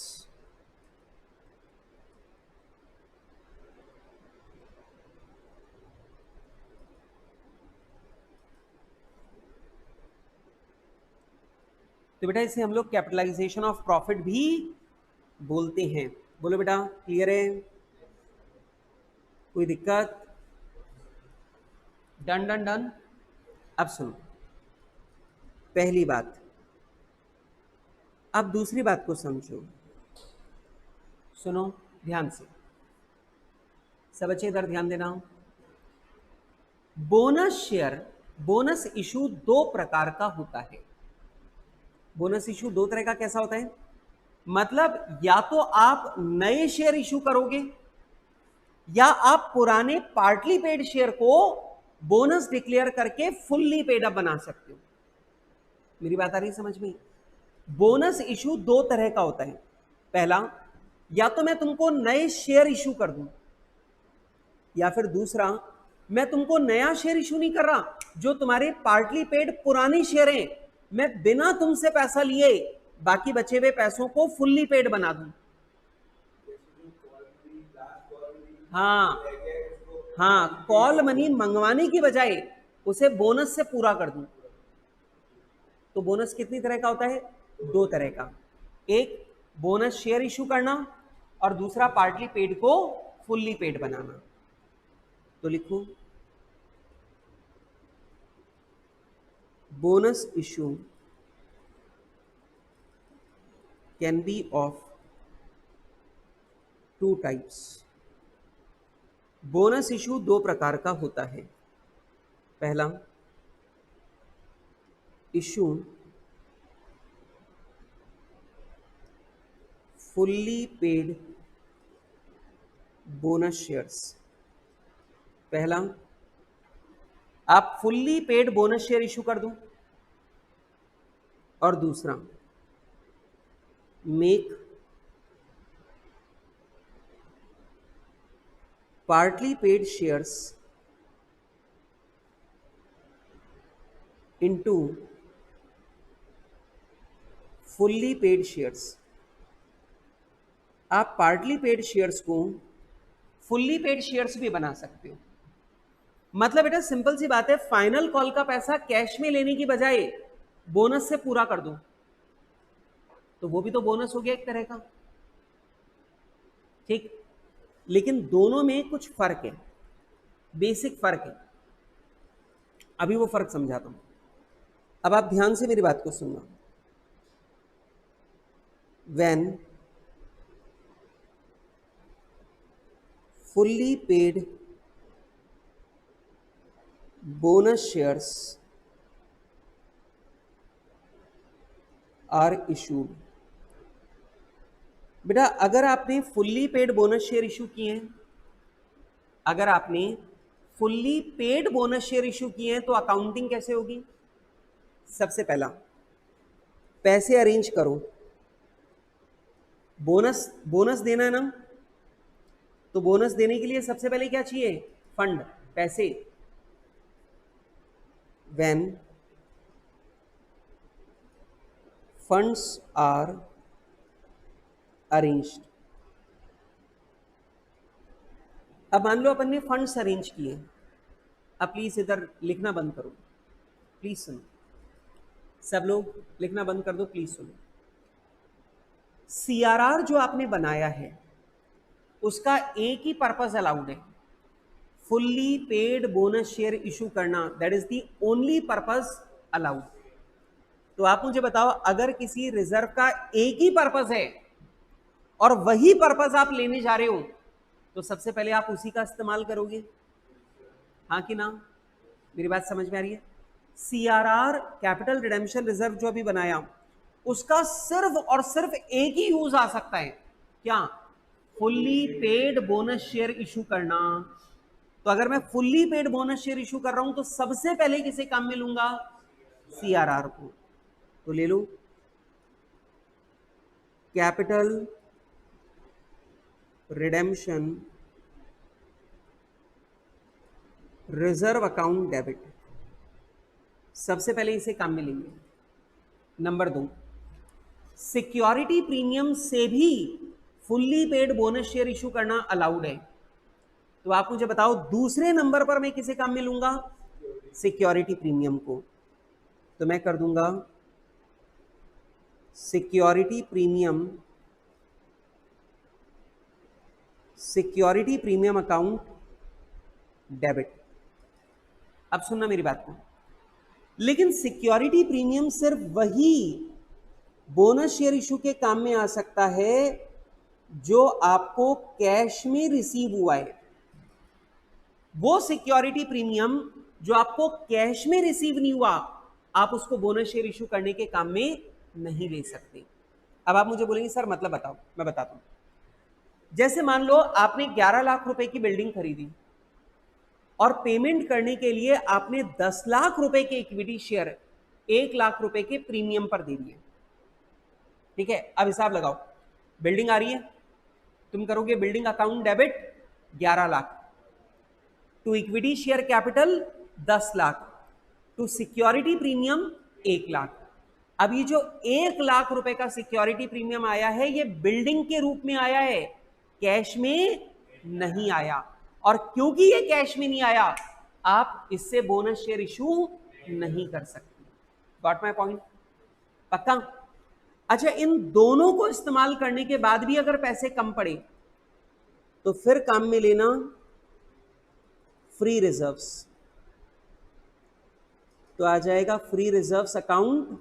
तो बेटा इसे हम लोग कैपिटलाइजेशन ऑफ प्रॉफिट भी बोलते हैं। बोलो बेटा, क्लियर है? कोई दिक्कत? Done done done. अब सुनो पहली बात, अब दूसरी बात को समझो। सुनो ध्यान से, सब बच्चे इधर ध्यान देना। बोनस शेयर, बोनस इशू दो प्रकार का होता है। बोनस इशू दो तरह का कैसा होता है? मतलब या तो आप नए शेयर इशू करोगे या आप पुराने पार्टली पेड शेयर को बोनस डिक्लेयर करके फुल्ली पेड अप बना सकते हो। मेरी बात आ रही है समझ में? बोनस इशू दो तरह का होता है। पहला, या तो मैं तुमको नए शेयर इशू कर दूं, या फिर दूसरा, मैं तुमको नया शेयर इशू नहीं कर रहा, जो तुम्हारे पार्टली पेड पुराने शेयर हैं, मैं बिना तुमसे पैसा लिए बाकी बचे हुए पैसों को फुल्ली पेड बना दूं। हाँ हाँ, कॉल मनी मंगवाने की बजाय उसे बोनस से पूरा कर दूं। तो बोनस कितनी तरह का होता है? दो तरह का। एक बोनस शेयर इशू करना और दूसरा पार्टली पेड को फुल्ली पेड बनाना। तो लिखो, bonus issue can be of two types. Bonus issue दो प्रकार का होता है। पहला, issue fully paid bonus shares. पहला, आप fully paid bonus share issue कर दो, और दूसरा, make partly paid shares into fully paid shares। आप पार्टली पेड शेयर्स को फुल्ली पेड शेयर्स भी बना सकते हो। मतलब बेटा सिंपल सी बात है, फाइनल कॉल का पैसा कैश में लेने की बजाय बोनस से पूरा कर दो, तो वो भी तो बोनस हो गया एक तरह का। ठीक, लेकिन दोनों में कुछ फर्क है, बेसिक फर्क है। अभी वो फर्क समझाता हूं। अब आप ध्यान से मेरी बात को सुनना। When fully paid bonus shares are issued. बेटा अगर आपने fully paid bonus share issue किए हैं, अगर आपने fully paid bonus share issue किए हैं, तो अकाउंटिंग कैसे होगी? सबसे पहला, पैसे अरेंज करो। बोनस देना है ना, तो बोनस देने के लिए सबसे पहले क्या चाहिए? फंड, पैसे। When funds are arranged. अब मान लो अपन ने फंड्स अरेंज किए। अब प्लीज इधर लिखना बंद करो, प्लीज सुनो, सब लोग लिखना बंद कर दो, प्लीज सुनो। सीआरआर जो आपने बनाया है उसका एक ही पर्पस अलाउड है, fully paid bonus share issue करना। That is the only purpose allowed. तो आप मुझे बताओ, अगर किसी रिजर्व का एक ही पर्पस है और वही पर्पस आप लेने जा रहे हो, तो सबसे पहले आप उसी का इस्तेमाल करोगे, हाँ कि ना? मेरी बात समझ में आ रही है? सीआरआर कैपिटल रिडेम्पशन रिजर्व जो अभी बनाया, उसका सिर्फ और सिर्फ एक ही यूज आ सकता है, क्या? Fully paid bonus share issue करना। तो अगर मैं fully paid bonus share issue कर रहा हूं, तो सबसे पहले किसे काम में लूंगा? सीआरआर को। तो ले लो, capital redemption reserve account debit, सबसे पहले इसे काम में लेंगे। नंबर 2, सिक्योरिटी प्रीमियम से भी fully paid bonus share issue करना अलाउड है। तो आप मुझे बताओ, दूसरे नंबर पर मैं किसे काम में लूंगा? सिक्योरिटी प्रीमियम को। तो मैं कर दूंगा सिक्योरिटी प्रीमियम अकाउंट डेबिट। अब सुनना मेरी बात को, लेकिन सिक्योरिटी प्रीमियम सिर्फ वही बोनस शेयर इशू के काम में आ सकता है जो आपको कैश में रिसीव हुआ है। वो सिक्योरिटी प्रीमियम जो आपको कैश में रिसीव नहीं हुआ, आप उसको बोनस शेयर इशू करने के काम में नहीं ले सकते। अब आप मुझे बोलेंगे सर मतलब बताओ, मैं बताता हूं। जैसे मान लो आपने 11 लाख रुपए की बिल्डिंग खरीदी और पेमेंट करने के लिए आपने 10 लाख रुपए के इक्विटी शेयर 1 लाख रुपए के प्रीमियम पर दे दिए। ठीक है, अब हिसाब लगाओ, बिल्डिंग आ रही है, तुम करोगे building account debit 11 lakh, to equity share capital 10 lakh, to security premium 1 lakh. अब ये जो 1 लाख रुपए का सिक्योरिटी प्रीमियम आया है, ये बिल्डिंग के रूप में आया है, कैश में नहीं आया। और क्योंकि ये कैश में नहीं आया, आप इससे बोनस शेयर इशू नहीं कर सकते। Got my point? पक्का? अच्छा, इन दोनों को इस्तेमाल करने के बाद भी अगर पैसे कम पड़े तो फिर काम में लेना फ्री रिजर्व्स। तो आ जाएगा फ्री रिजर्व्स अकाउंट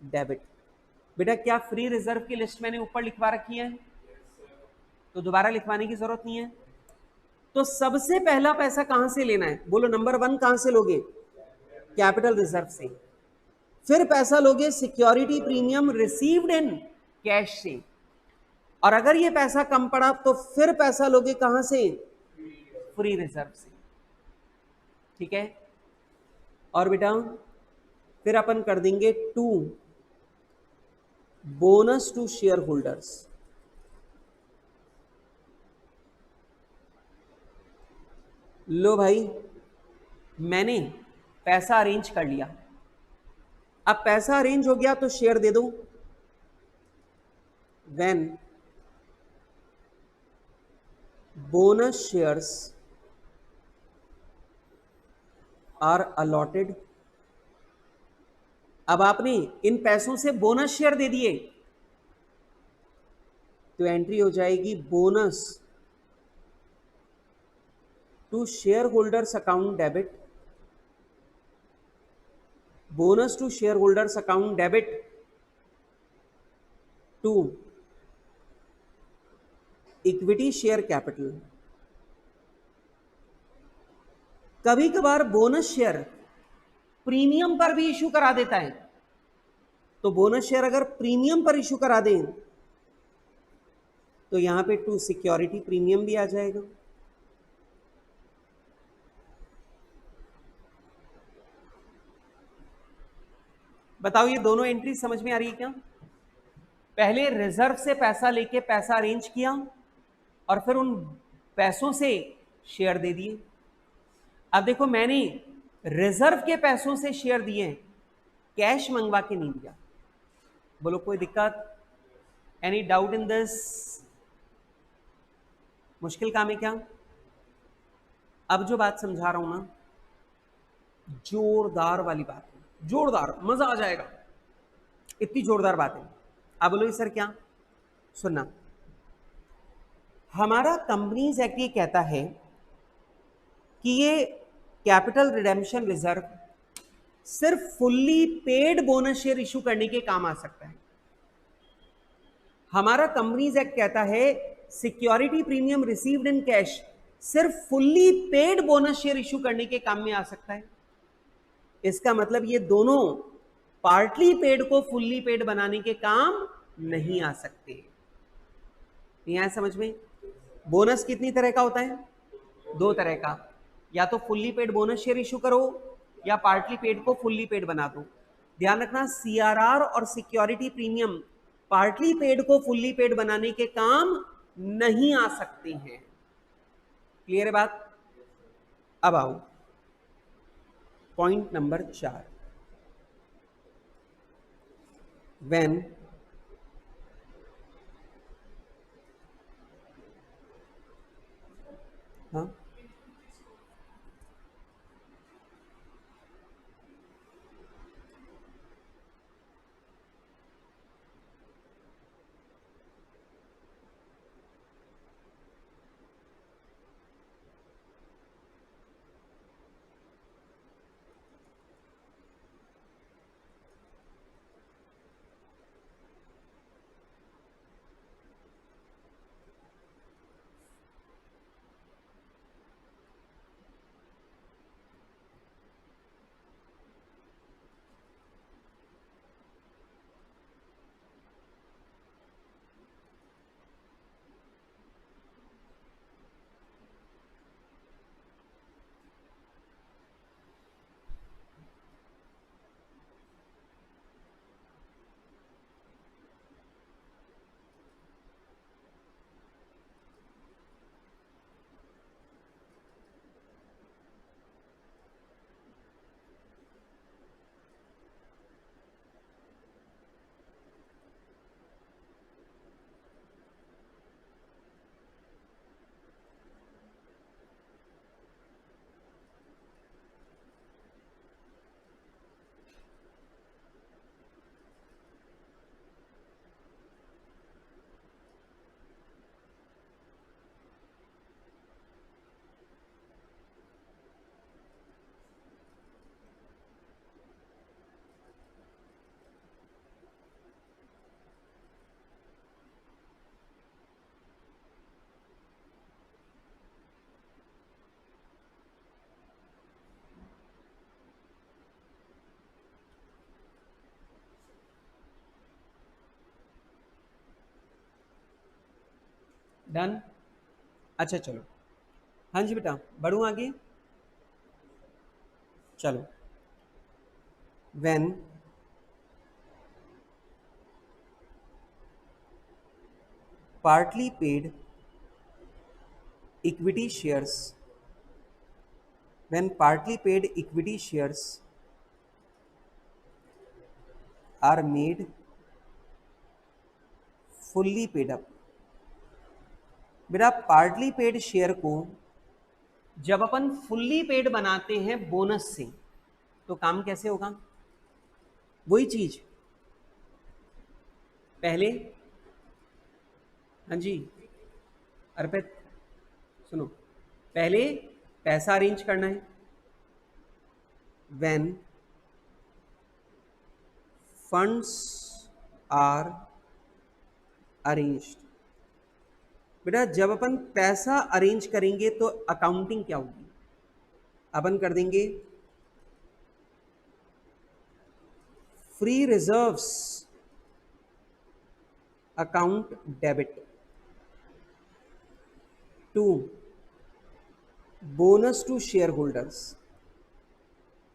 डेबिट। बेटा क्या फ्री रिजर्व की लिस्ट मैंने ऊपर लिखवा रखी है? तो दोबारा लिखवाने की जरूरत नहीं है। तो सबसे पहला पैसा कहां से लेना है? बोलो नंबर 1 कहां से लोगे? कैपिटल रिजर्व से। फिर पैसा लोगे security premium received in cash से। और अगर ये पैसा कम पड़ा तो फिर पैसा लोगे कहां से? फ्री रिजर्व से। ठीक है, और बेटा फिर अपन कर देंगे 2 बोनस टू शेयर होल्डर्स। लो भाई, मैंने पैसा अरेंज कर लिया, अब पैसा अरेंज हो गया तो शेयर दे दो। When bonus shares are allotted. अब आपने इन पैसों से बोनस शेयर दे दिए तो एंट्री हो जाएगी bonus to shareholders account debit, bonus to shareholders account debit to equity share capital. कभी कभार बोनस शेयर प्रीमियम पर भी इशू करा देता है, तो बोनस शेयर अगर प्रीमियम पर इशू करा दें तो यहां पे टू सिक्योरिटी प्रीमियम भी आ जाएगा। बताओ ये दोनों एंट्री समझ में आ रही है क्या? पहले रिजर्व से पैसा लेके पैसा अरेंज किया और फिर उन पैसों से शेयर दे दिए। अब देखो मैंने रिजर्व के पैसों से शेयर दिए, कैश मंगवा के नहीं दिया। बोलो कोई दिक्कत? Any doubt in this? मुश्किल काम है क्या? अब जो बात समझा रहा हूं ना, जोरदार वाली बात है, जोरदार, मजा आ जाएगा, इतनी जोरदार बात है। अब बोलो सर क्या? सुनना, हमारा कंपनीज एक्ट ये कहता है कि ये कैपिटल रिडेम्पशन रिजर्व सिर्फ fully paid bonus share issue करने के काम आ सकता है। हमारा कंपनीज एक्ट कहता है security premium received in cash सिर्फ fully paid bonus share issue करने के काम में आ सकता है। इसका मतलब ये दोनों पार्टली पेड को फुल्ली पेड बनाने के काम नहीं आ सकते। यहां समझ में? बोनस कितनी तरह का होता है? 2 तरह का, या तो fully paid bonus share issue करो या पार्टली पेड को फुल्ली पेड बना दो। ध्यान रखना, सीआरआर और सिक्योरिटी प्रीमियम पार्टली पेड को फुल्ली पेड बनाने के काम नहीं आ सकते हैं। क्लियर है बात? अब आओ पॉइंट नंबर 4। व्हेन हाँ डन। अच्छा चलो, हाँ जी बेटा, बढ़ूँ आगे। चलो, when partly paid equity shares, when partly paid equity shares are made fully paid up। बेटा पार्टली पेड शेयर को जब अपन फुल्ली पेड बनाते हैं बोनस से, तो काम कैसे होगा? वही चीज पहले, हाँ जी अर्पित सुनो, पहले पैसा अरेंज करना है। व्हेन फंड्स आर अरेंज्ड, बेटा जब अपन पैसा अरेंज करेंगे तो अकाउंटिंग क्या होगी? अपन कर देंगे free reserves account debit to bonus to shareholders.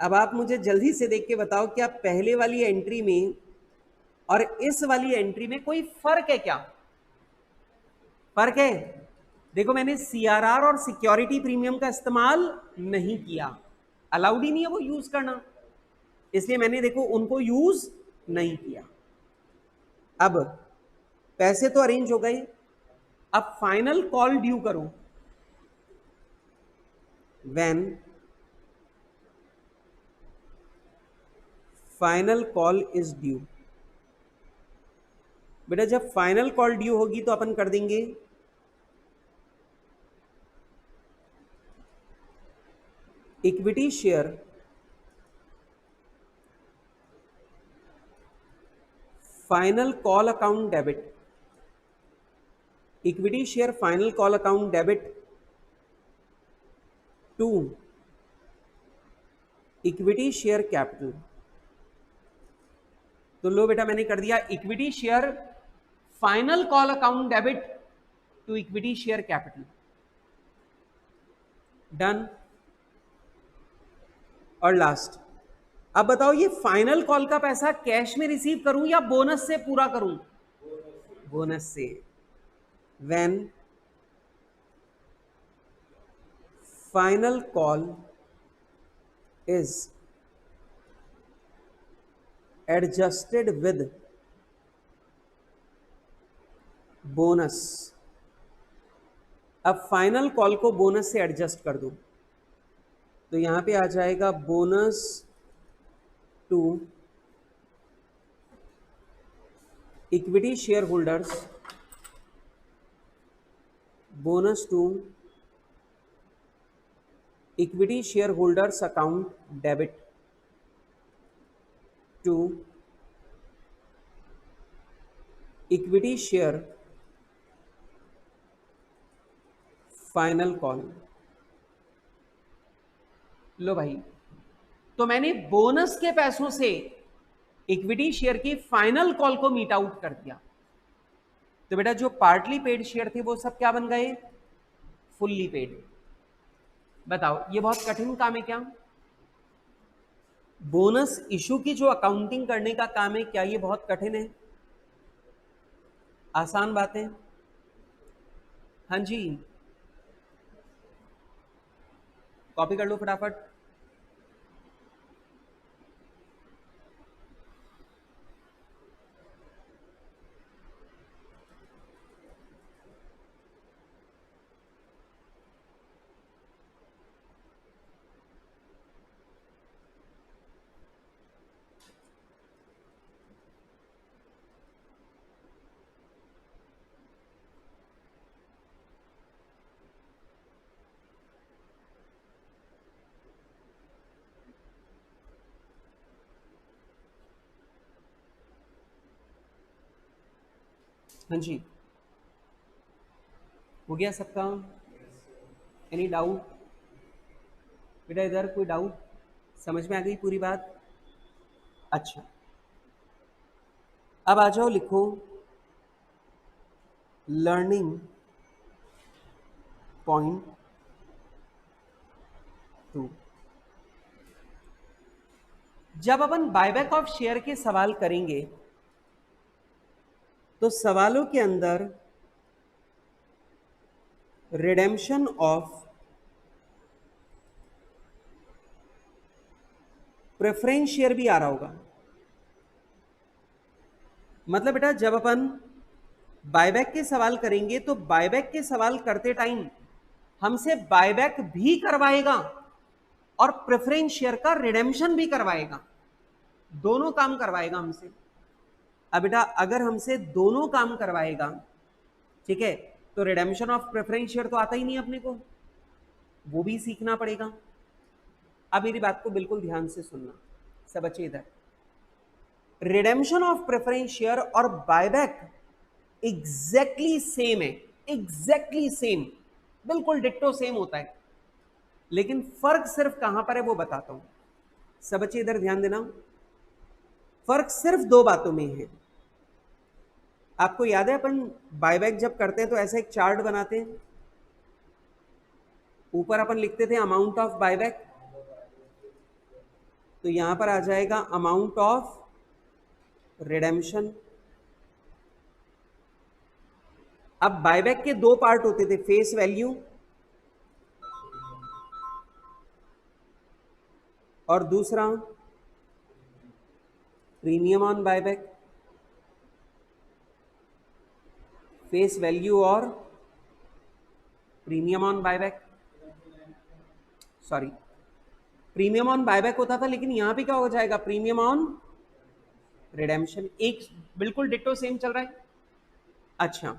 अब आप मुझे जल्दी से देख के बताओ, क्या पहले वाली एंट्री में और इस वाली एंट्री में कोई फर्क है क्या? फर्क है। देखो मैंने सीआरआर और सिक्योरिटी प्रीमियम का इस्तेमाल नहीं किया, अलाउड ही नहीं है वो यूज करना, इसलिए मैंने देखो उनको यूज नहीं किया। अब पैसे तो अरेंज हो गए, अब फाइनल कॉल ड्यू करो। When final call is due, बेटा जब फाइनल कॉल ड्यू होगी तो अपन कर देंगे equity share final call account debit, equity share final call account debit to equity share capital. तो लो बेटा मैंने कर दिया equity share final call account debit to equity share capital, done. और लास्ट, अब बताओ ये फाइनल कॉल का पैसा कैश में रिसीव करूं या बोनस से पूरा करूं? बोनस से। When final call is adjusted with bonus, अब फाइनल कॉल को बोनस से एडजस्ट कर दो, तो यहां पे आ जाएगा bonus to equity shareholders, bonus to equity shareholders account debit to equity share final call. लो भाई, तो मैंने बोनस के पैसों से इक्विटी शेयर की फाइनल कॉल को मीट आउट कर दिया, तो बेटा जो पार्टली पेड शेयर थे वो सब क्या बन गए? Fully paid. बताओ ये बहुत कठिन काम है क्या? बोनस इशू की जो अकाउंटिंग करने का काम है, क्या ये बहुत कठिन है? आसान बातें। हाँ जी, कॉपी कर लो फटाफट। हाँ जी, हो गया सबका? Any doubt? बेटा इधर कोई डाउट? समझ में आ गई पूरी बात? अच्छा, अब आ जाओ, लिखो लर्निंग 0.2। जब अपन बायबैक ऑफ शेयर के सवाल करेंगे तो सवालों के अंदर रिडेम्पशन ऑफ प्रेफरेंस शेयर भी आ रहा होगा। मतलब बेटा जब अपन बायबैक के सवाल करेंगे तो बायबैक के सवाल करते टाइम हमसे बायबैक भी करवाएगा और प्रेफरेंस शेयर का रिडेम्पशन भी करवाएगा, दोनों काम करवाएगा हमसे। अब बेटा अगर हमसे दोनों काम करवाएगा, ठीक है, तो रिडेम्पशन ऑफ प्रेफरेंस शेयर तो आता ही नहीं अपने को, वो भी सीखना पड़ेगा। अब मेरी बात को बिल्कुल ध्यान से सुनना सब बच्चे इधर। रिडेम्पशन ऑफ प्रेफरेंस शेयर और बायबैक एग्जैक्टली सेम है, एग्जैक्टली सेम, बिल्कुल डिट्टो सेम होता है, लेकिन फर्क सिर्फ कहां पर है वो बताता हूं। सब बच्चे इधर ध्यान देना, फर्क सिर्फ दो बातों में है। आपको याद है अपन बायबैक जब करते हैं तो ऐसा एक चार्ट बनाते हैं, ऊपर अपन लिखते थे अमाउंट ऑफ बायबैक, तो यहां पर आ जाएगा अमाउंट ऑफ रिडेम्पशन। अब बायबैक के दो पार्ट होते थे, फेस वैल्यू और दूसरा premium on buyback. Face value और premium on buyback, sorry premium on buyback होता था, लेकिन यहां पे क्या हो जाएगा, प्रीमियम ऑन रिडेम्पशन। एक बिल्कुल डिट्टो सेम चल रहा है। अच्छा,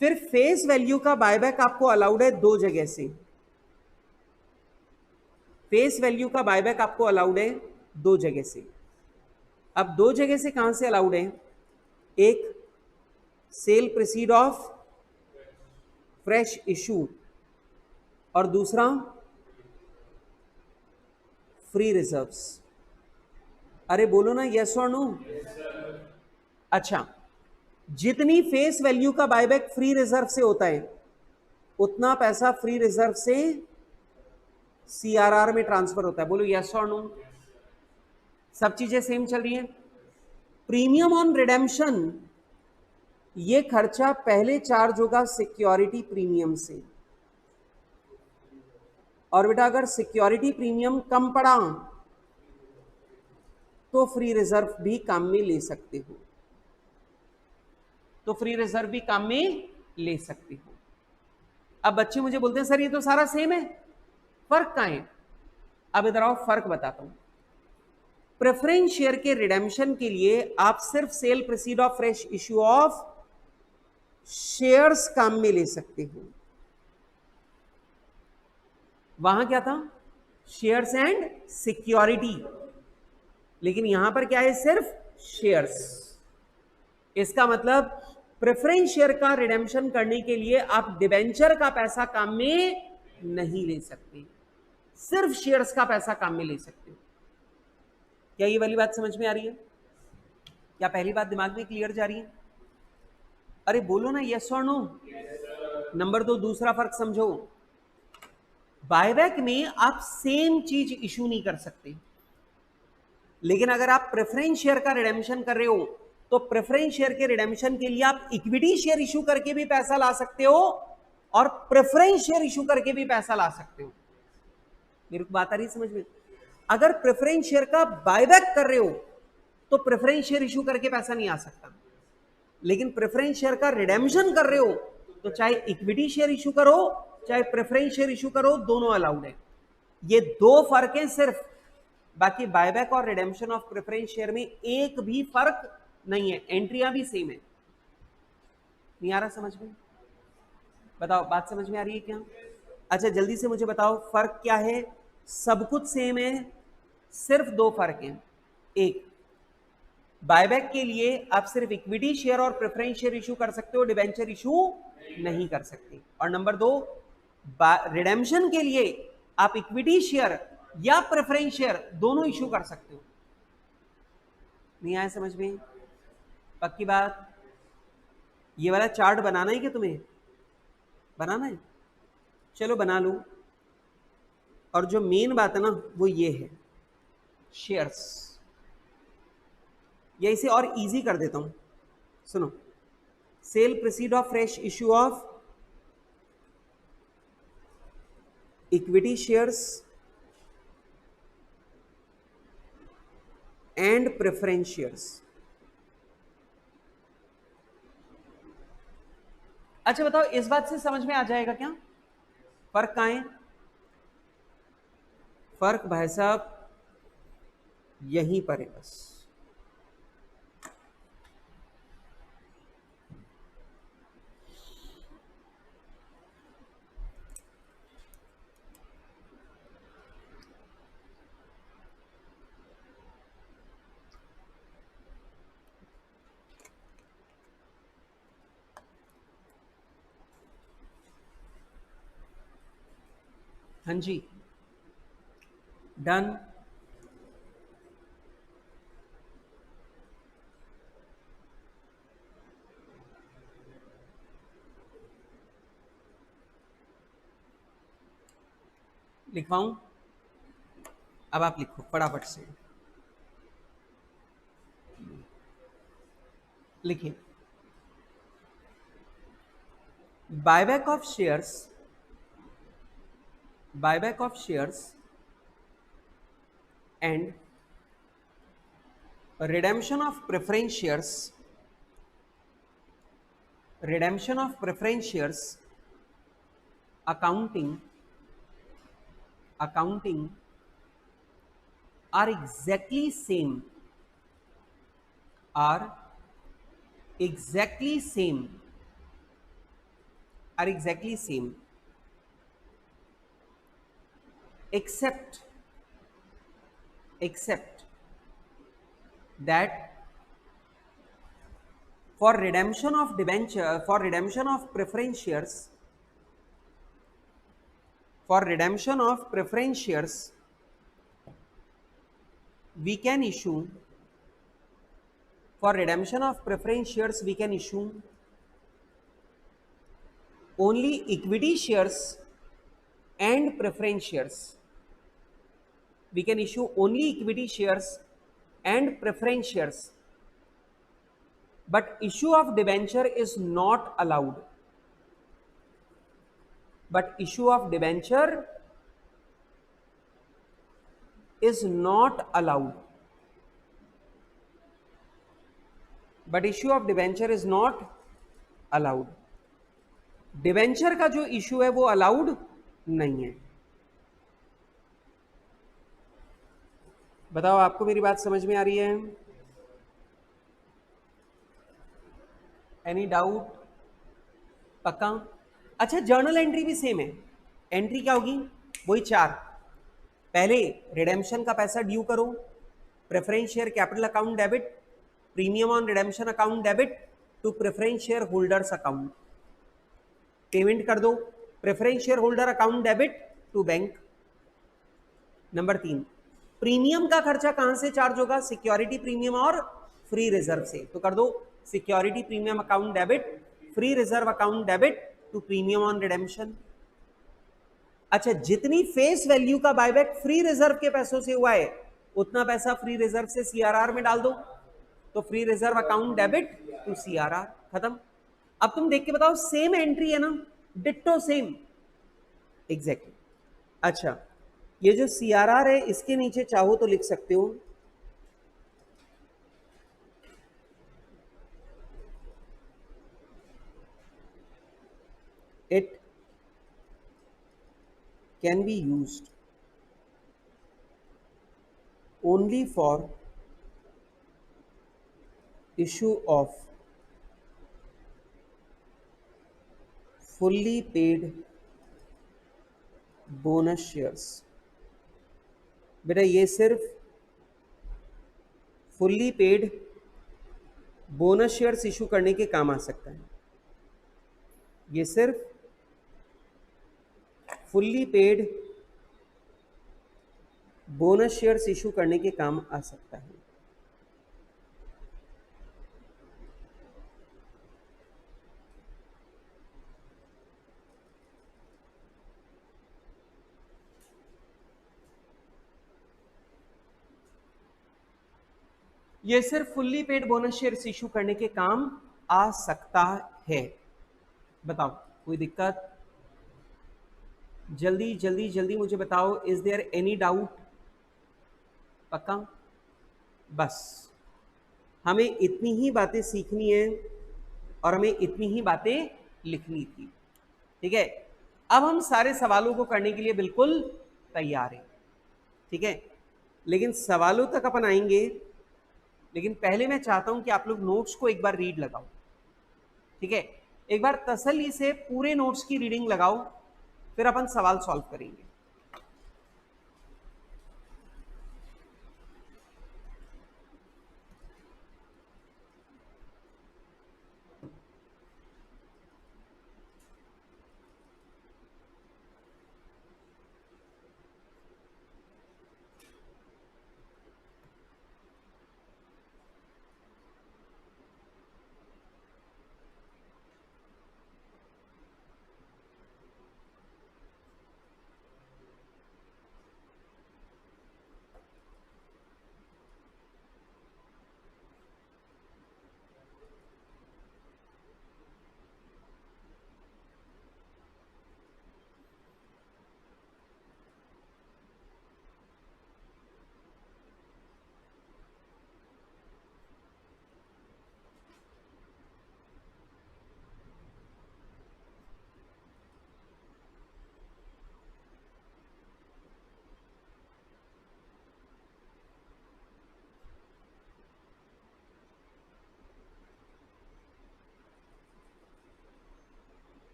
फिर फेस वैल्यू का बायबैक आपको अलाउड है दो जगह से। फेस वैल्यू का बायबैक आपको अलाउड है दो जगह से। अब दो जगह से कहां से अलाउड है, एक cell proceed of fresh issue और दूसरा फ्री रिजर्व्स। अरे बोलो ना यस और नो। अच्छा, जितनी फेस वैल्यू का बायबैक फ्री रिजर्व से होता है उतना पैसा फ्री रिजर्व से सीआरआर में ट्रांसफर होता है। बोलो यस और नो। सब चीजें सेम चल रही हैं। प्रीमियम ऑन रिडेम्पशन, ये खर्चा पहले चार्ज होगा सिक्योरिटी प्रीमियम से, और बेटा अगर सिक्योरिटी प्रीमियम कम पड़ा तो फ्री रिजर्व भी काम में ले सकते हो, तो फ्री रिजर्व भी काम में ले सकते हो। अब बच्चे मुझे बोलते हैं सर ये तो सारा सेम है, फर्क कहां है। अब इधर आओ, फर्क बताता हूं। प्रेफरेंस शेयर के रिडेम्पशन के लिए आप सिर्फ cell proceed of fresh issue of shares काम में ले सकते हो। वहां क्या था, शेयर्स एंड सिक्योरिटी, लेकिन यहां पर क्या है, सिर्फ शेयर्स। इसका मतलब प्रेफरेंस शेयर का रिडेम्पशन करने के लिए आप डिबेंचर का पैसा काम में नहीं ले सकते, सिर्फ शेयर्स का पैसा काम में ले सकते हो। क्या ये वाली बात समझ में आ रही है? क्या पहली बात दिमाग में क्लियर जा रही है? अरे बोलो ना यस और नो। नंबर दो, दूसरा फर्क समझो। बायबैक में आप सेम चीज इशू नहीं कर सकते, लेकिन अगर आप प्रेफरेंस शेयर का रिडेम्पशन कर रहे हो तो प्रेफरेंस शेयर के रिडेम्पशन के लिए आप इक्विटी शेयर इशू करके भी पैसा ला सकते हो और प्रेफरेंस शेयर इशू करके भी पैसा ला सकते हो। मेरे को बात आ रही है समझ में? अगर प्रेफरेंस शेयर का बायबैक कर रहे हो तो प्रेफरेंस शेयर इशू करके पैसा नहीं आ सकता, लेकिन प्रेफरेंस शेयर का रिडेम्पशन कर रहे हो तो चाहे इक्विटी शेयर इशू करो चाहे प्रेफरेंस शेयर इशू करो, दोनों अलाउड है। ये दो फर्क है सिर्फ, बाकी बायबैक और रिडेम्पशन ऑफ प्रेफरेंस शेयर में एक भी फर्क नहीं है, एंट्रियां भी सेम है। नहीं आ रहा समझ में? बताओ बात समझ में आ रही है क्या? अच्छा जल्दी से मुझे बताओ फर्क क्या है। सब कुछ सेम है, सिर्फ दो फर्क हैं। एक, बायबैक के लिए आप सिर्फ इक्विटी शेयर और प्रेफरेंस शेयर इशू कर सकते हो, डिबेंचर इशू नहीं कर सकते। और नंबर दो, रिडेम्पशन के लिए आप इक्विटी शेयर या प्रेफरेंस शेयर दोनों इशू कर सकते हो। नहीं आया समझ में? पक्की बात? ये वाला चार्ट बनाना है कि तुम्हें बनाना है? चलो बना लूं। और जो मेन बात है ना वो ये है, शेयर्स। या इसे और इजी कर देता हूं, सुनो। Cell proceed of fresh issue of equity shares and preference shares. अच्छा बताओ, इस बात से समझ में आ जाएगा क्या फर्क कहां है? फर्क भाई साहब यहीं पर है बस। हाँ जी, डन। लिखवाऊं? अब आप लिखो फटाफट से, लिखिए। Buyback of shares, buyback of shares and redemption of preference shares, redemption of preference shares, accounting are exactly same, are exactly same, are exactly same, except that for redemption of debenture, for redemption of preference shares, for redemption of preference shares, we can issue, for redemption of preference shares we can issue only equity shares and preference shares. We can issue only equity shares and preference shares, but issue of debenture is not allowed. But issue of debenture is not allowed. But issue of debenture is not allowed. Debenture का जो issue है वो allowed नहीं है। बताओ, आपको मेरी बात समझ में आ रही है? Any doubt? पक्का? अच्छा, जर्नल एंट्री भी सेम है। एंट्री क्या होगी? वही चार। पहले रिडेम्पशन का पैसा ड्यू करो, preference share capital account debit, premium on redemption account debit to preference shareholders account, payment कर दो preference shareholder account debit to bank. Number 3, premium का खर्चा कहां से चार्ज होगा? सिक्योरिटी प्रीमियम और फ्री रिजर्व से। तो कर दो security premium account debit, free reserve account debit to premium on redemption. अच्छा, जितनी फेस वैल्यू का बायबैक फ्री रिजर्व के पैसों से हुआ है उतना पैसा फ्री रिजर्व से सीआरआर में डाल दो। तो free reserve account debit to CRR, खत्म। अब तुम देख के बताओ, सेम एंट्री है ना? Ditto same, exactly. अच्छा, ये जो सीआरआर है इसके नीचे चाहो तो लिख सकते हो it can be used only for issue of fully paid bonus shares। बेटा ये सिर्फ fully paid bonus shares issue करने के काम आ सकता है। ये सिर्फ fully paid bonus shares issue करने के काम आ सकता है। ये सिर्फ fully paid bonus shares issue करने के काम आ सकता है। बताओ कोई दिक्कत? जल्दी जल्दी जल्दी मुझे बताओ, इज देयर एनी डाउट? पक्का? बस हमें इतनी ही बातें सीखनी है और हमें इतनी ही बातें लिखनी थी। ठीक है, अब हम सारे सवालों को करने के लिए बिल्कुल तैयार हैं। ठीक है, लेकिन सवालों तक अपन आएंगे, लेकिन पहले मैं चाहता हूं कि आप लोग नोट्स को एक बार रीड लगाओ। ठीक है, एक बार तसल्ली से पूरे नोट्स की रीडिंग लगाओ, फिर अपन सवाल सॉल्व करेंगे।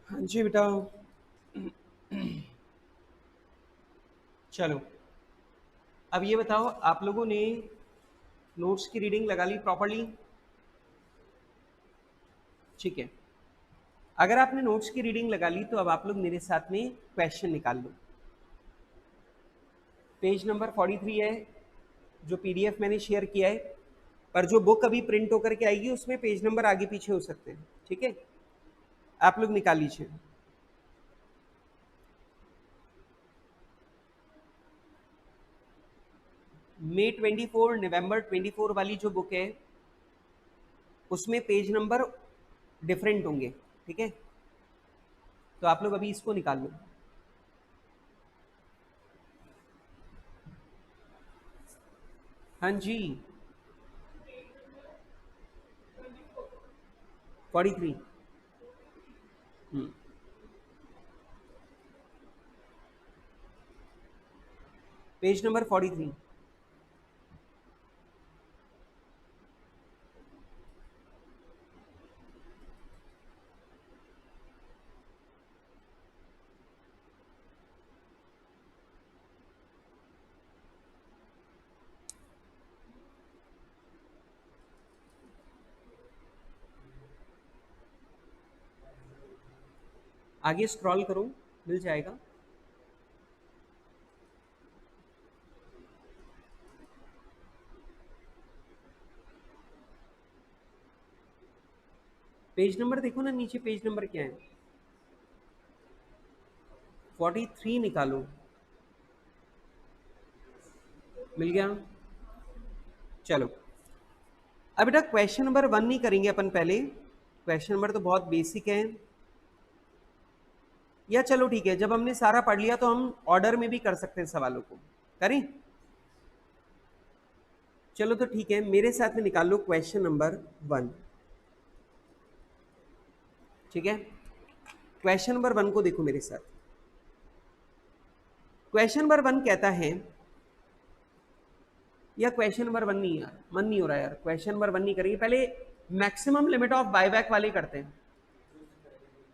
हाँ जी बेटा, चलो अब ये बताओ, आप लोगों ने नोट्स की रीडिंग लगा ली प्रॉपरली? ठीक है, अगर आपने नोट्स की रीडिंग लगा ली तो अब आप लोग मेरे साथ में क्वेश्चन निकाल लो। पेज नंबर 43 है, जो पीडीएफ मैंने शेयर किया है, पर जो बुक अभी प्रिंट होकर के आएगी उसमें पेज नंबर आगे पीछे हो सकते हैं। ठीक है, आप लोग निकाल लीजिए। मई 24 नवंबर 24 वाली जो बुक है उसमें पेज नंबर डिफरेंट होंगे। ठीक है, तो आप लोग अभी इसको निकाल लो। हाँ जी, 43। Page number 43। आगे स्क्रॉल करो, मिल जाएगा। पेज नंबर देखो ना नीचे, पेज नंबर क्या है? 43 निकालो। मिल गया? चलो अब बेटा क्वेश्चन नंबर 1 नहीं करेंगे अपन पहले, क्वेश्चन नंबर तो बहुत बेसिक है, या चलो ठीक है, जब हमने सारा पढ़ लिया तो हम ऑर्डर में भी कर सकते हैं सवालों को, करें? चलो तो ठीक है, मेरे साथ में निकाल लो क्वेश्चन नंबर 1। ठीक है, क्वेश्चन नंबर 1 को देखो मेरे साथ। क्वेश्चन नंबर 1 कहता है, या क्वेश्चन नंबर 1 नहीं यार, मन नहीं हो रहा यार, क्वेश्चन नंबर 1 नहीं करेंगे, पहले मैक्सिमम लिमिट ऑफ बायबैक वाले करते हैं,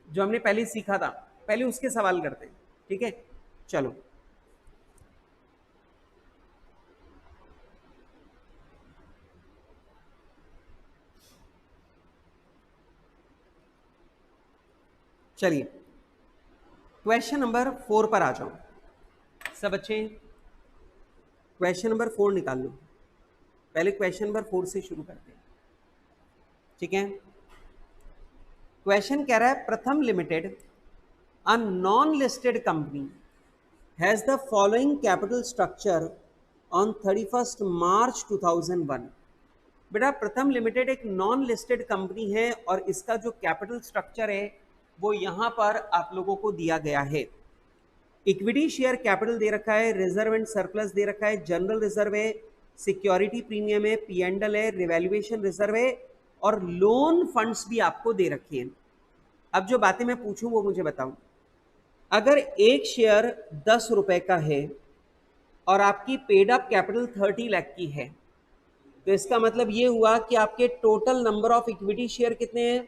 जो हमने पहले सीखा था, पहले उसके सवाल करते हैं। ठीक है, चलो चलिए क्वेश्चन नंबर 4 पर आ जाओ सब बच्चे। क्वेश्चन नंबर 4 निकाल लो, पहले क्वेश्चन नंबर 4 से शुरू करते हैं। ठीक है, क्वेश्चन कह रहा है प्रथम limited, a non listed company has the following capital structure on 31 मार्च 2001। बेटा प्रथम लिमिटेड एक नॉन लिस्टेड कंपनी है और इसका जो कैपिटल स्ट्रक्चर है वो यहां पर आप लोगों को दिया गया है। इक्विटी शेयर कैपिटल दे रखा है, रिजर्व एंड सरप्लस दे रखा है, जनरल रिजर्व है, सिक्योरिटी प्रीमियम है, पी&एल है, रिवैल्यूएशन रिजर्व है, और लोन फंड्स भी आपको दे रखे हैं। अब जो बातें मैं पूछूं वो मुझे बताऊं। अगर एक शेयर 10 रुपए का है और आपकी पेड अप कैपिटल 30 लाख की है, तो इसका मतलब ये हुआ कि आपके total number of equity share कितने हैं?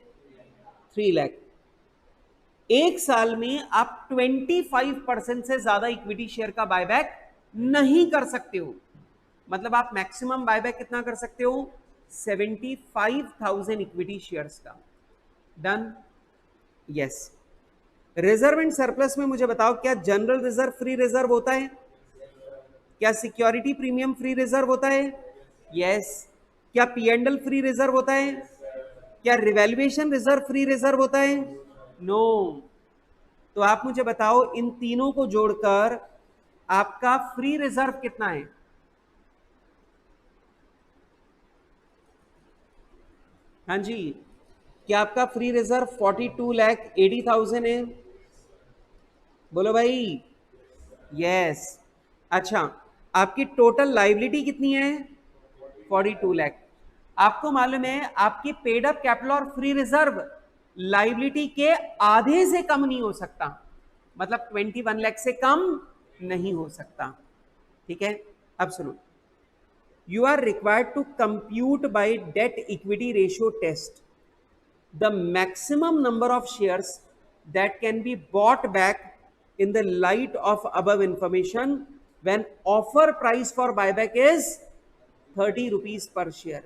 3 लाख। एक साल में आप 25% से ज्यादा इक्विटी शेयर का बायबैक नहीं कर सकते हो। मतलब आप मैक्सिमम बायबैक कितना कर सकते हो? 75,000 इक्विटी शेयर्स का। Done? Yes. Reserve and surplus में मुझे बताओ, क्या जनरल रिजर्व फ्री रिजर्व होता है? क्या सिक्योरिटी प्रीमियम फ्री रिजर्व होता है? यस। क्या पी&एल फ्री रिजर्व होता है? क्या रिवैल्यूएशन रिजर्व फ्री रिजर्व होता है? नो। तो आप मुझे बताओ इन तीनों को जोड़कर आपका फ्री रिजर्व कितना है? हाँ जी, क्या आपका फ्री रिजर्व 42,80,000 है? बोलो भाई। यस। अच्छा, आपकी टोटल लाइबिलिटी कितनी है? 42 लाख। आपको मालूम है आपकी पेड अप कैपिटल और फ्री रिजर्व लाइबिलिटी के आधे से कम नहीं हो सकता, मतलब 21 लाख से कम नहीं हो सकता। ठीक है, अब सुनो, you are required to compute by debt equity ratio test the maximum number of shares that can be bought back in the light of above information when offer price for buyback is 30 rupees per share।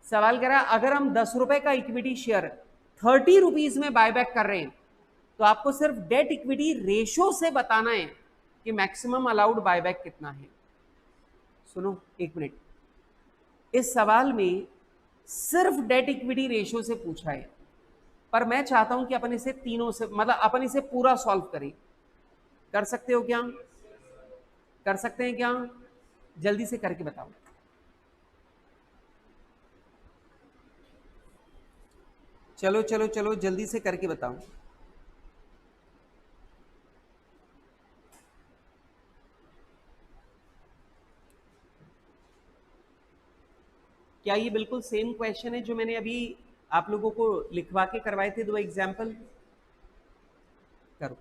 सवाल करा अगर हम 10 रुपए का equity share 30 rupees में buyback कर रहे हैं तो आपको सिर्फ डेट इक्विटी रेशो से बताना है कि मैक्सिमम अलाउड बायबैक कितना है। सुनो एक मिनट, इस सवाल में सिर्फ डेट इक्विटी रेशियो से पूछा है, पर मैं चाहता हूं कि अपन इसे तीनों से, मतलब अपन इसे पूरा सॉल्व करें। कर सकते हो क्या? कर सकते हैं क्या? जल्दी से करके बताओ। चलो चलो चलो जल्दी से करके बताओ। क्या ये बिल्कुल सेम क्वेश्चन है जो मैंने अभी आप लोगों को लिखवा के करवाए थे, 2 एग्जाम्पल? करो।